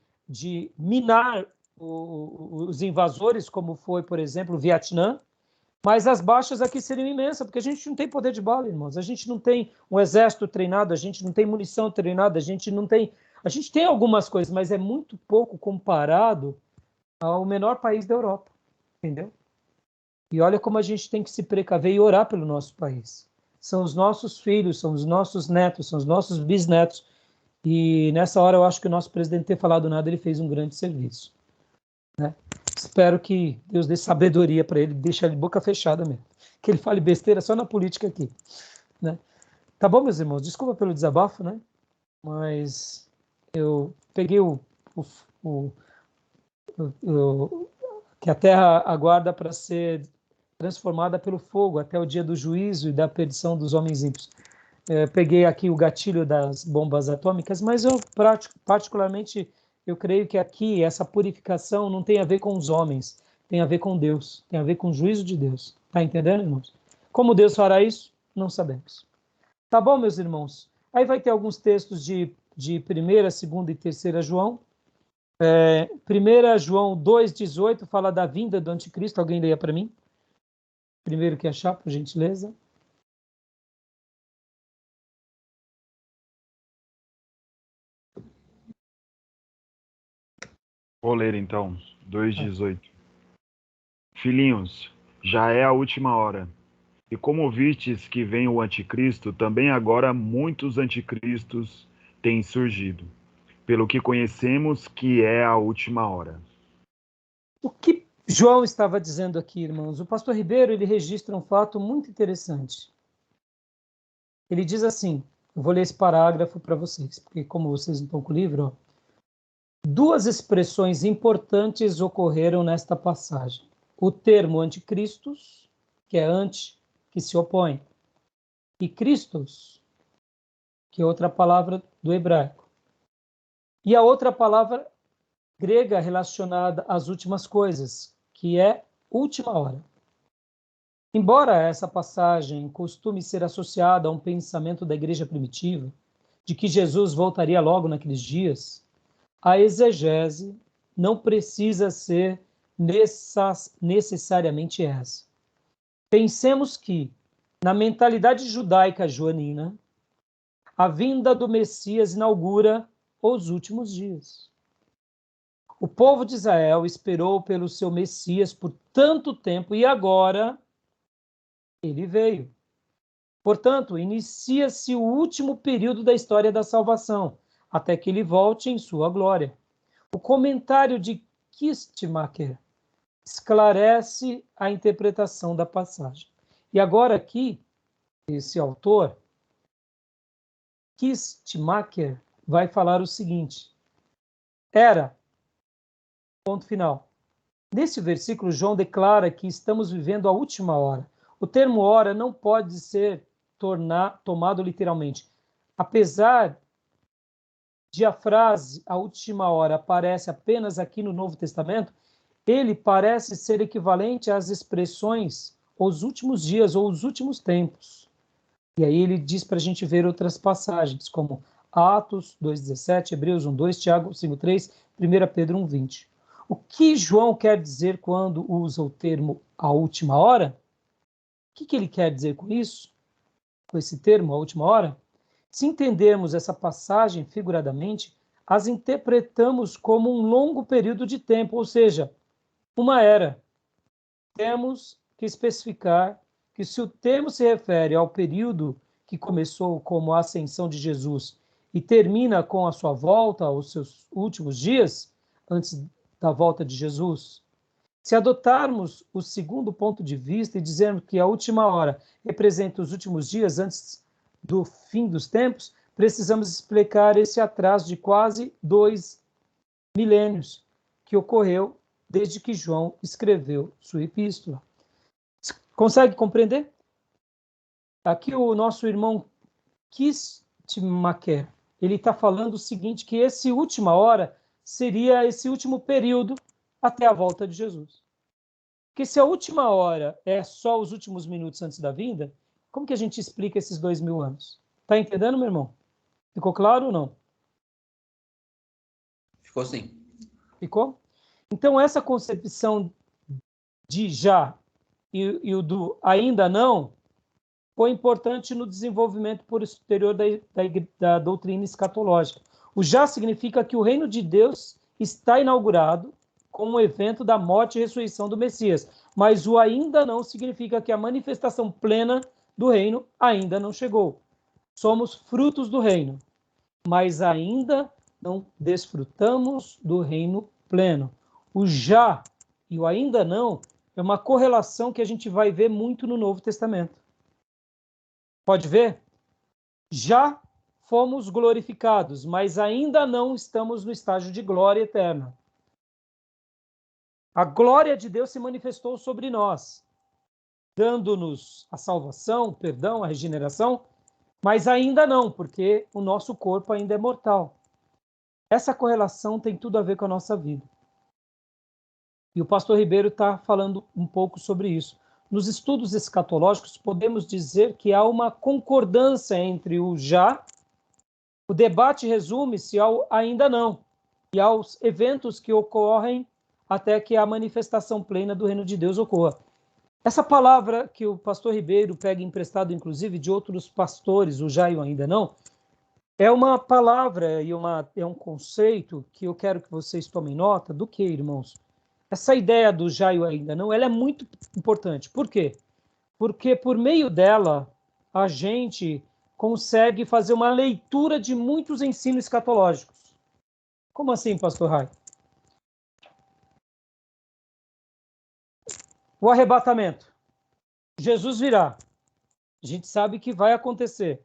minar os invasores, como foi, por exemplo, o Vietnã, mas as baixas aqui seriam imensas, porque a gente não tem poder de bala, irmãos. A gente não tem um exército treinado, a gente não tem munição treinada, a gente não tem... A gente tem algumas coisas, mas é muito pouco comparado ao menor país da Europa, entendeu? E olha como a gente tem que se precaver e orar pelo nosso país. São os nossos filhos, são os nossos netos, são os nossos bisnetos. E nessa hora eu acho que o nosso presidente ter falado nada, ele fez um grande serviço. Né? Espero que Deus dê sabedoria para ele, deixe ele de boca fechada mesmo. Que ele fale besteira só na política aqui. Né? Tá bom, meus irmãos? Desculpa pelo desabafo, né? Mas eu peguei que a terra aguarda para ser transformada pelo fogo até o dia do juízo e da perdição dos homens ímpios. Peguei aqui o gatilho das bombas atômicas, mas eu particularmente eu creio que aqui essa purificação não tem a ver com os homens, tem a ver com Deus, tem a ver com o juízo de Deus. Tá entendendo, irmãos? Como Deus fará isso? Não sabemos. Tá bom, meus irmãos? Aí vai ter alguns textos de 1ª, 2ª e 3ª João. 1 João 2,18 fala da vinda do anticristo. Alguém leia para mim? Primeiro que achar, por gentileza. Vou ler então, 2,18. Filhinhos, já é a última hora. E como vistes que vem o anticristo, também agora muitos anticristos têm surgido, pelo que conhecemos que é a última hora. O que João estava dizendo aqui, irmãos? O pastor Ribeiro, ele registra um fato muito interessante. Ele diz assim, eu vou ler esse parágrafo para vocês, porque como vocês não estão com o livro, ó, 2 expressões importantes ocorreram nesta passagem. O termo anticristos, que é anti, que se opõe, e Christos, que é outra palavra do hebraico. E a outra palavra grega relacionada às últimas coisas, que é última hora. Embora essa passagem costume ser associada a um pensamento da igreja primitiva, de que Jesus voltaria logo naqueles dias, a exegese não precisa ser necessariamente essa. Pensemos que, na mentalidade judaica joanina, a vinda do Messias inaugura os últimos dias. O povo de Israel esperou pelo seu Messias por tanto tempo e agora ele veio. Portanto, inicia-se o último período da história da salvação, até que ele volte em sua glória. O comentário de Kistemaker esclarece a interpretação da passagem. E agora aqui, esse autor, Kistemaker, vai falar o seguinte: era, ponto final, Nesse versículo, João declara que estamos vivendo a última hora. O termo hora não pode ser tomado literalmente. Apesar de a frase a última hora aparece apenas aqui no Novo Testamento, ele parece ser equivalente às expressões os últimos dias ou os últimos tempos. E aí ele diz para a gente ver outras passagens, como Atos 2,17, Hebreus 1,2, Tiago 5,3, 1 Pedro 1,20. O que João quer dizer quando usa o termo a última hora? O que ele quer dizer com isso? Com esse termo, a última hora? Se entendermos essa passagem figuradamente, as interpretamos como um longo período de tempo, ou seja, uma era. Temos que especificar que se o termo se refere ao período que começou como a ascensão de Jesus e termina com a sua volta, aos seus últimos dias, antes da volta de Jesus, se adotarmos o segundo ponto de vista e dizermos que a última hora representa os últimos dias antes do fim dos tempos, precisamos explicar esse atraso de quase 2 milênios que ocorreu desde que João escreveu sua epístola. Consegue compreender? Aqui o nosso irmão Kistemaker, ele está falando o seguinte, que esse última hora seria esse último período até a volta de Jesus. Porque se a última hora é só os últimos minutos antes da vinda, como que a gente explica esses 2000 anos? Está entendendo, meu irmão? Ficou claro ou não? Ficou sim. Ficou? Então, essa concepção de já e o do ainda não foi importante no desenvolvimento posterior da doutrina escatológica. O já significa que o reino de Deus está inaugurado com o evento da morte e ressurreição do Messias, mas o ainda não significa que a manifestação plena do reino ainda não chegou. Somos frutos do reino, mas ainda não desfrutamos do reino pleno. O já e o ainda não é uma correlação que a gente vai ver muito no Novo Testamento. Pode ver? Já fomos glorificados, mas ainda não estamos no estágio de glória eterna. A glória de Deus se manifestou sobre nós, dando-nos a salvação, o perdão, a regeneração, mas ainda não, porque o nosso corpo ainda é mortal. Essa correlação tem tudo a ver com a nossa vida. E o pastor Ribeiro está falando um pouco sobre isso. Nos estudos escatológicos, podemos dizer que há uma concordância entre o já, o debate resume-se ao ainda não, e aos eventos que ocorrem até que a manifestação plena do reino de Deus ocorra. Essa palavra que o pastor Ribeiro pega emprestado, inclusive, de outros pastores, o já e o ainda não, é uma palavra e é um conceito que eu quero que vocês tomem nota do que, irmãos? Essa ideia do já e o ainda não, ela é muito importante. Por quê? Porque por meio dela, a gente consegue fazer uma leitura de muitos ensinos escatológicos. Como assim, pastor Rai? O arrebatamento. Jesus virá. A gente sabe que vai acontecer.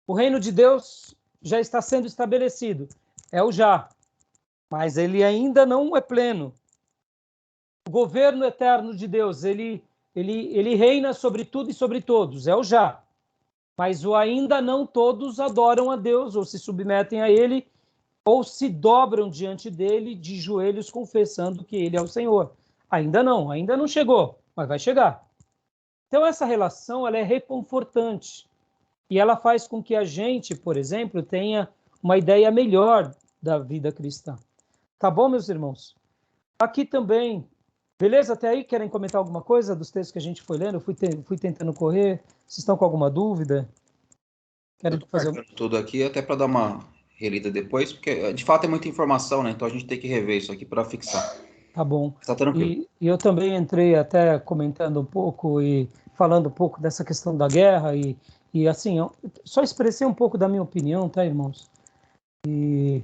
O reino de Deus já está sendo estabelecido. É o já. Mas ele ainda não é pleno. O governo eterno de Deus, ele reina sobre tudo e sobre todos. É o já. Mas o ainda não todos adoram a Deus, ou se submetem a ele, ou se dobram diante dele de joelhos confessando que ele é o Senhor. Ainda não chegou, mas vai chegar. Então essa relação ela é reconfortante e ela faz com que a gente, por exemplo, tenha uma ideia melhor da vida cristã. Tá bom, meus irmãos? Aqui também, beleza? Até aí, querem comentar alguma coisa dos textos que a gente foi lendo? Eu fui tentando correr. Vocês estão com alguma dúvida? Eu estou marcando tudo aqui até para dar uma relida depois, porque de fato é muita informação, né? Então a gente tem que rever isso aqui para fixar. Tá bom. Está tranquilo. E eu também entrei até comentando um pouco e falando um pouco dessa questão da guerra e assim, eu só expressei um pouco da minha opinião, tá, irmãos? E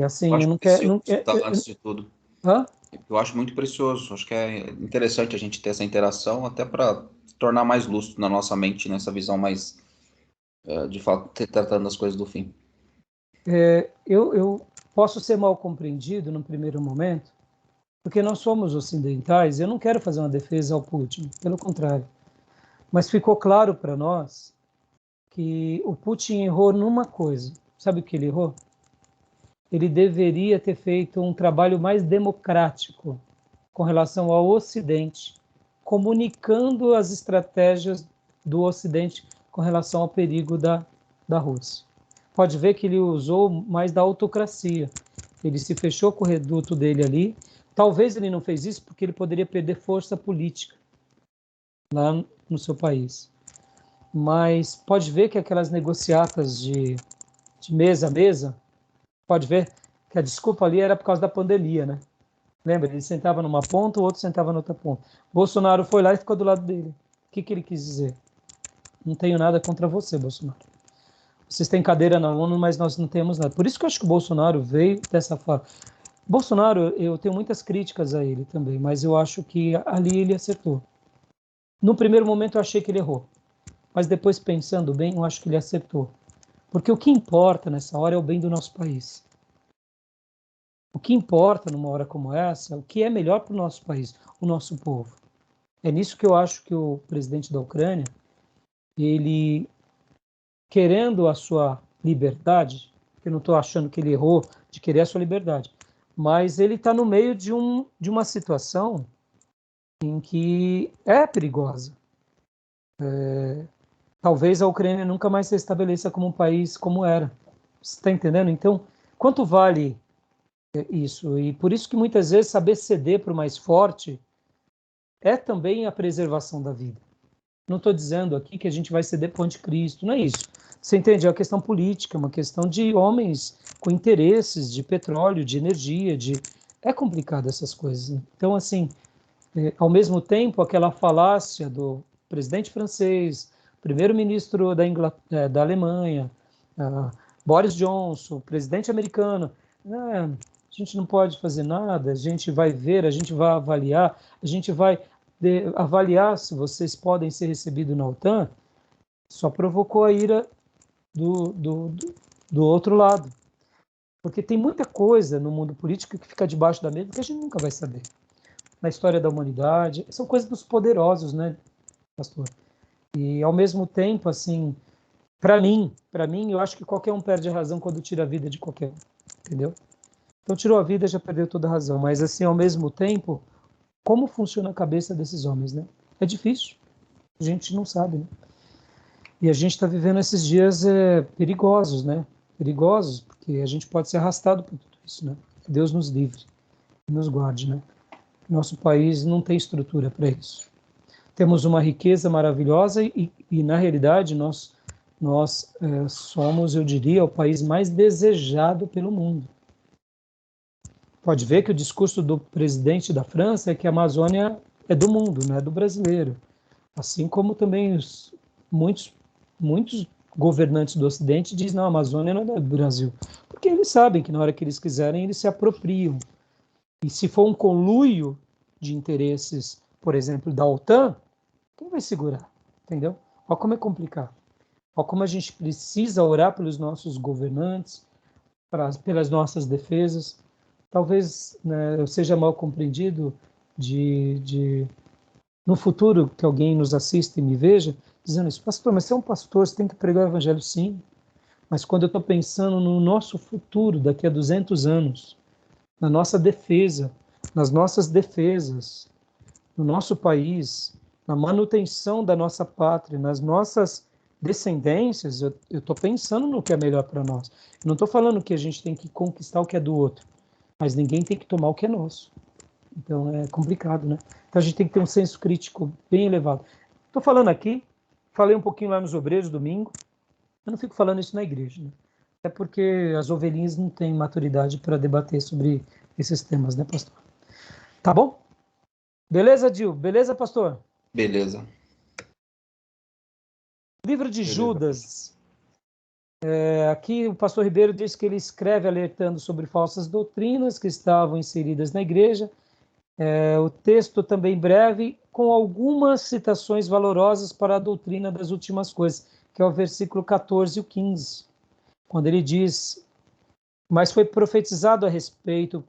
assim, eu não quero... Antes de tudo. Hã? Eu acho muito precioso. Acho que é interessante a gente ter essa interação até para tornar mais lúcido na nossa mente, nessa visão mais, de fato, tratando das coisas do fim. Eu posso ser mal compreendido no primeiro momento, porque nós somos ocidentais. Eu não quero fazer uma defesa ao Putin, pelo contrário. Mas ficou claro para nós que o Putin errou numa coisa. Sabe o que ele errou? Ele deveria ter feito um trabalho mais democrático com relação ao Ocidente, comunicando as estratégias do Ocidente com relação ao perigo da Rússia. Pode ver que ele usou mais da autocracia. Ele se fechou com o reduto dele ali. Talvez ele não fez isso porque ele poderia perder força política lá no seu país. Mas pode ver que aquelas negociatas de mesa a mesa, pode ver que a desculpa ali era por causa da pandemia, né? Lembra? Ele sentava numa ponta, o outro sentava na outra ponta. Bolsonaro foi lá e ficou do lado dele. O que ele quis dizer? Não tenho nada contra você, Bolsonaro. Vocês têm cadeira na ONU, mas nós não temos nada. Por isso que eu acho que o Bolsonaro veio dessa forma. Bolsonaro, eu tenho muitas críticas a ele também, mas eu acho que ali ele acertou. No primeiro momento eu achei que ele errou, mas depois pensando bem, eu acho que ele acertou. Porque o que importa nessa hora é o bem do nosso país. O que importa numa hora como essa, o que é melhor para o nosso país, o nosso povo. É nisso que eu acho que o presidente da Ucrânia, ele, querendo a sua liberdade, eu não estou achando que ele errou de querer a sua liberdade, mas ele está no meio de uma situação em que é perigosa. Talvez a Ucrânia nunca mais se estabeleça como um país como era. Você está entendendo? Então, quanto vale isso? E por isso que muitas vezes saber ceder para o mais forte é também a preservação da vida. Não estou dizendo aqui que a gente vai ceder para o anticristo, não é isso. Você entende? É uma questão política, uma questão de homens com interesses de petróleo, de energia, É complicado essas coisas. Então, assim, ao mesmo tempo, aquela falácia do presidente francês, primeiro-ministro da Alemanha, Boris Johnson, presidente americano, a gente não pode fazer nada, a gente vai ver, a gente vai avaliar, a gente vai avaliar se vocês podem ser recebidos na OTAN, só provocou a ira do outro lado. Porque tem muita coisa no mundo político que fica debaixo da mesa que a gente nunca vai saber. Na história da humanidade, são coisas dos poderosos, né, pastor? E, ao mesmo tempo, assim, para mim, eu acho que qualquer um perde a razão quando tira a vida de qualquer um, entendeu? Então, tirou a vida, já perdeu toda a razão. Mas, assim, ao mesmo tempo, como funciona a cabeça desses homens, né? É difícil. A gente não sabe, né? E a gente está vivendo esses dias perigosos, né? Perigosos, porque a gente pode ser arrastado por tudo isso, né? Que Deus nos livre e nos guarde, né? Nosso país não tem estrutura para isso. Temos uma riqueza maravilhosa e na realidade, nós somos, eu diria, o país mais desejado pelo mundo. Pode ver que o discurso do presidente da França é que a Amazônia é do mundo, não é do brasileiro. Assim como também muitos governantes do Ocidente dizem, não, a Amazônia não é do Brasil. Porque eles sabem que na hora que eles quiserem, eles se apropriam. E se for um conluio de interesses, por exemplo, da OTAN, quem vai segurar? Entendeu? Olha como é complicado. Olha como a gente precisa orar pelos nossos governantes, pelas nossas defesas. Talvez, né, eu seja mal compreendido no futuro que alguém nos assista e me veja, dizendo isso, pastor, mas você é um pastor, você tem que pregar o evangelho, sim. Mas quando eu estou pensando no nosso futuro daqui a 200 anos, na nossa defesa, nas nossas defesas, no nosso país, na manutenção da nossa pátria, nas nossas descendências, eu estou pensando no que é melhor para nós. Eu não estou falando que a gente tem que conquistar o que é do outro, mas ninguém tem que tomar o que é nosso. Então é complicado, né? Então a gente tem que ter um senso crítico bem elevado. Estou falando aqui, falei um pouquinho lá nos Obreiros domingo, eu não fico falando isso na igreja, né? É porque as ovelhinhas não têm maturidade para debater sobre esses temas, né, pastor? Tá bom? Beleza, Dil? Beleza, pastor? Beleza. Livro de Beleza. Judas. Aqui o pastor Ribeiro diz que ele escreve alertando sobre falsas doutrinas que estavam inseridas na igreja. O texto também breve, com algumas citações valorosas para a doutrina das últimas coisas, que é o versículo 14 e o 15, quando ele diz, mas foi profetizado a respeito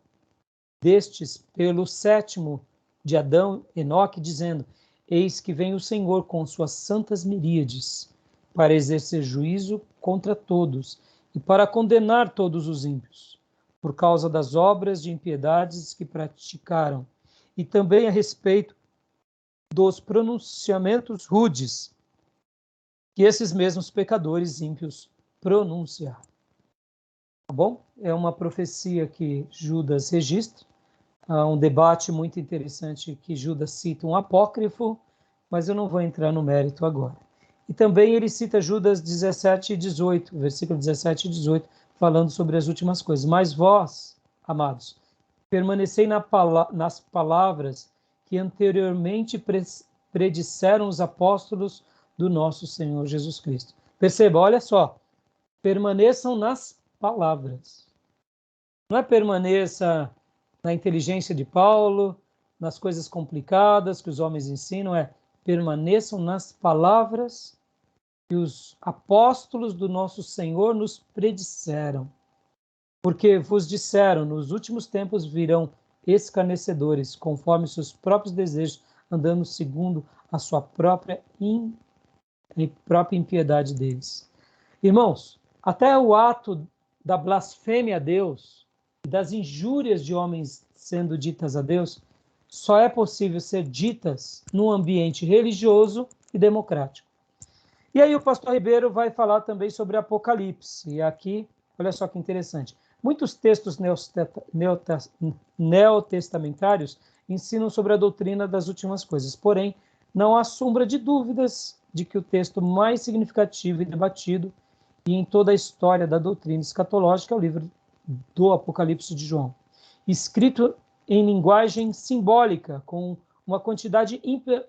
destes pelo sétimo de Adão, Enoque, dizendo: Eis que vem o Senhor com suas santas miríades, para exercer juízo contra todos e para condenar todos os ímpios, por causa das obras de impiedades que praticaram, e também a respeito dos pronunciamentos rudes que esses mesmos pecadores ímpios pronunciaram. Tá bom? É uma profecia que Judas registra, um debate muito interessante que Judas cita um apócrifo, mas eu não vou entrar no mérito agora. E também ele cita Judas 17 e 18, versículo 17 e 18, falando sobre as últimas coisas. Mas vós, amados, permanecei nas palavras que anteriormente predisseram os apóstolos do nosso Senhor Jesus Cristo. Perceba, olha só, permaneçam nas palavras. Não é permaneça na inteligência de Paulo, nas coisas complicadas que os homens ensinam, é permaneçam nas palavras que os apóstolos do nosso Senhor nos predisseram. Porque vos disseram, nos últimos tempos virão escarnecedores, conforme seus próprios desejos, andando segundo a sua própria impiedade deles. Irmãos, até o ato da blasfêmia a Deus e das injúrias de homens sendo ditas a Deus, só é possível ser ditas num ambiente religioso e democrático. E aí o pastor Ribeiro vai falar também sobre Apocalipse. E aqui, olha só que interessante. Muitos textos neotestamentários ensinam sobre a doutrina das últimas coisas. Porém, não há sombra de dúvidas de que o texto mais significativo e debatido e em toda a história da doutrina escatológica é o livro do Apocalipse de João, escrito em linguagem simbólica, com uma quantidade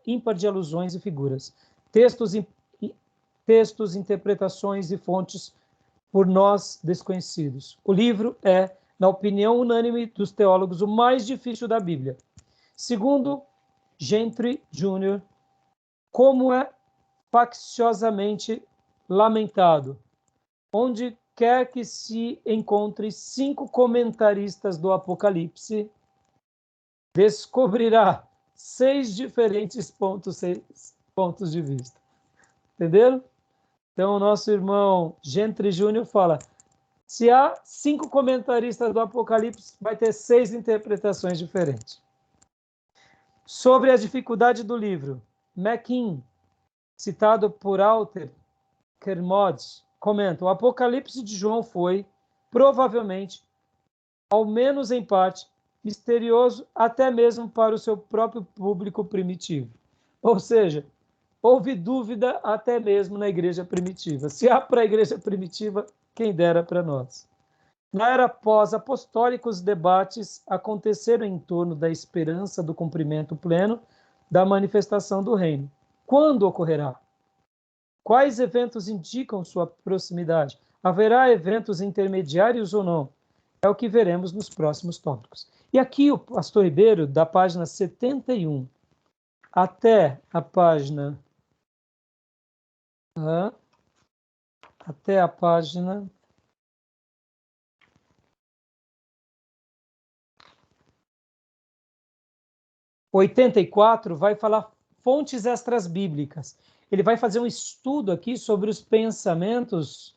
ímpar de alusões e figuras, textos, interpretações e fontes por nós desconhecidos. O livro é, na opinião unânime dos teólogos, o mais difícil da Bíblia. Segundo Gentry Jr., como é facciosamente lamentado, onde quer que se encontre 5 comentaristas do Apocalipse, descobrirá 6 diferentes pontos de vista. Entenderam? Então, o nosso irmão Gentry Jr. fala, se há 5 comentaristas do Apocalipse, vai ter 6 interpretações diferentes. Sobre a dificuldade do livro, McKean, citado por Alter Kermode, comenta, o Apocalipse de João foi, provavelmente, ao menos em parte, misterioso até mesmo para o seu próprio público primitivo. Ou seja, houve dúvida até mesmo na igreja primitiva. Se há para a igreja primitiva, quem dera para nós. Na era pós-apostólica, os debates aconteceram em torno da esperança do cumprimento pleno da manifestação do reino. Quando ocorrerá? Quais eventos indicam sua proximidade? Haverá eventos intermediários ou não? É o que veremos nos próximos tópicos. E aqui o pastor Ribeiro, da página 71 até a página 84, vai falar fontes extras bíblicas. Ele vai fazer um estudo aqui sobre os pensamentos,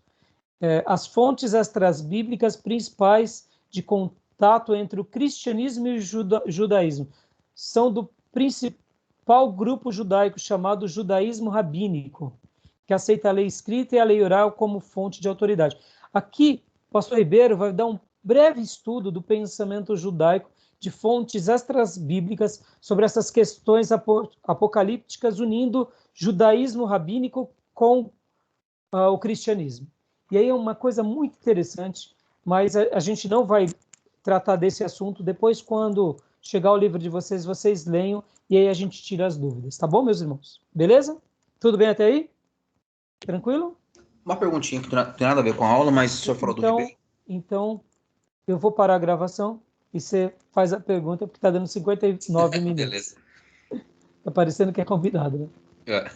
as fontes extras bíblicas principais de contato entre o cristianismo e o judaísmo. São do principal grupo judaico chamado judaísmo rabínico, que aceita a lei escrita e a lei oral como fonte de autoridade. Aqui, o pastor Ribeiro vai dar um breve estudo do pensamento judaico de fontes extras bíblicas sobre essas questões apocalípticas, unindo judaísmo rabínico com o cristianismo. E aí é uma coisa muito interessante, mas a gente não vai tratar desse assunto. Depois, quando chegar o livro de vocês, vocês leiam e aí a gente tira as dúvidas. Tá bom, meus irmãos? Beleza? Tudo bem até aí? Tranquilo? Uma perguntinha que não tem nada a ver com a aula, mas o senhor falou do Ribeiro. Então, eu vou parar a gravação e você faz a pergunta, porque está dando 59 minutos. Beleza. Está parecendo que é convidado, né? É.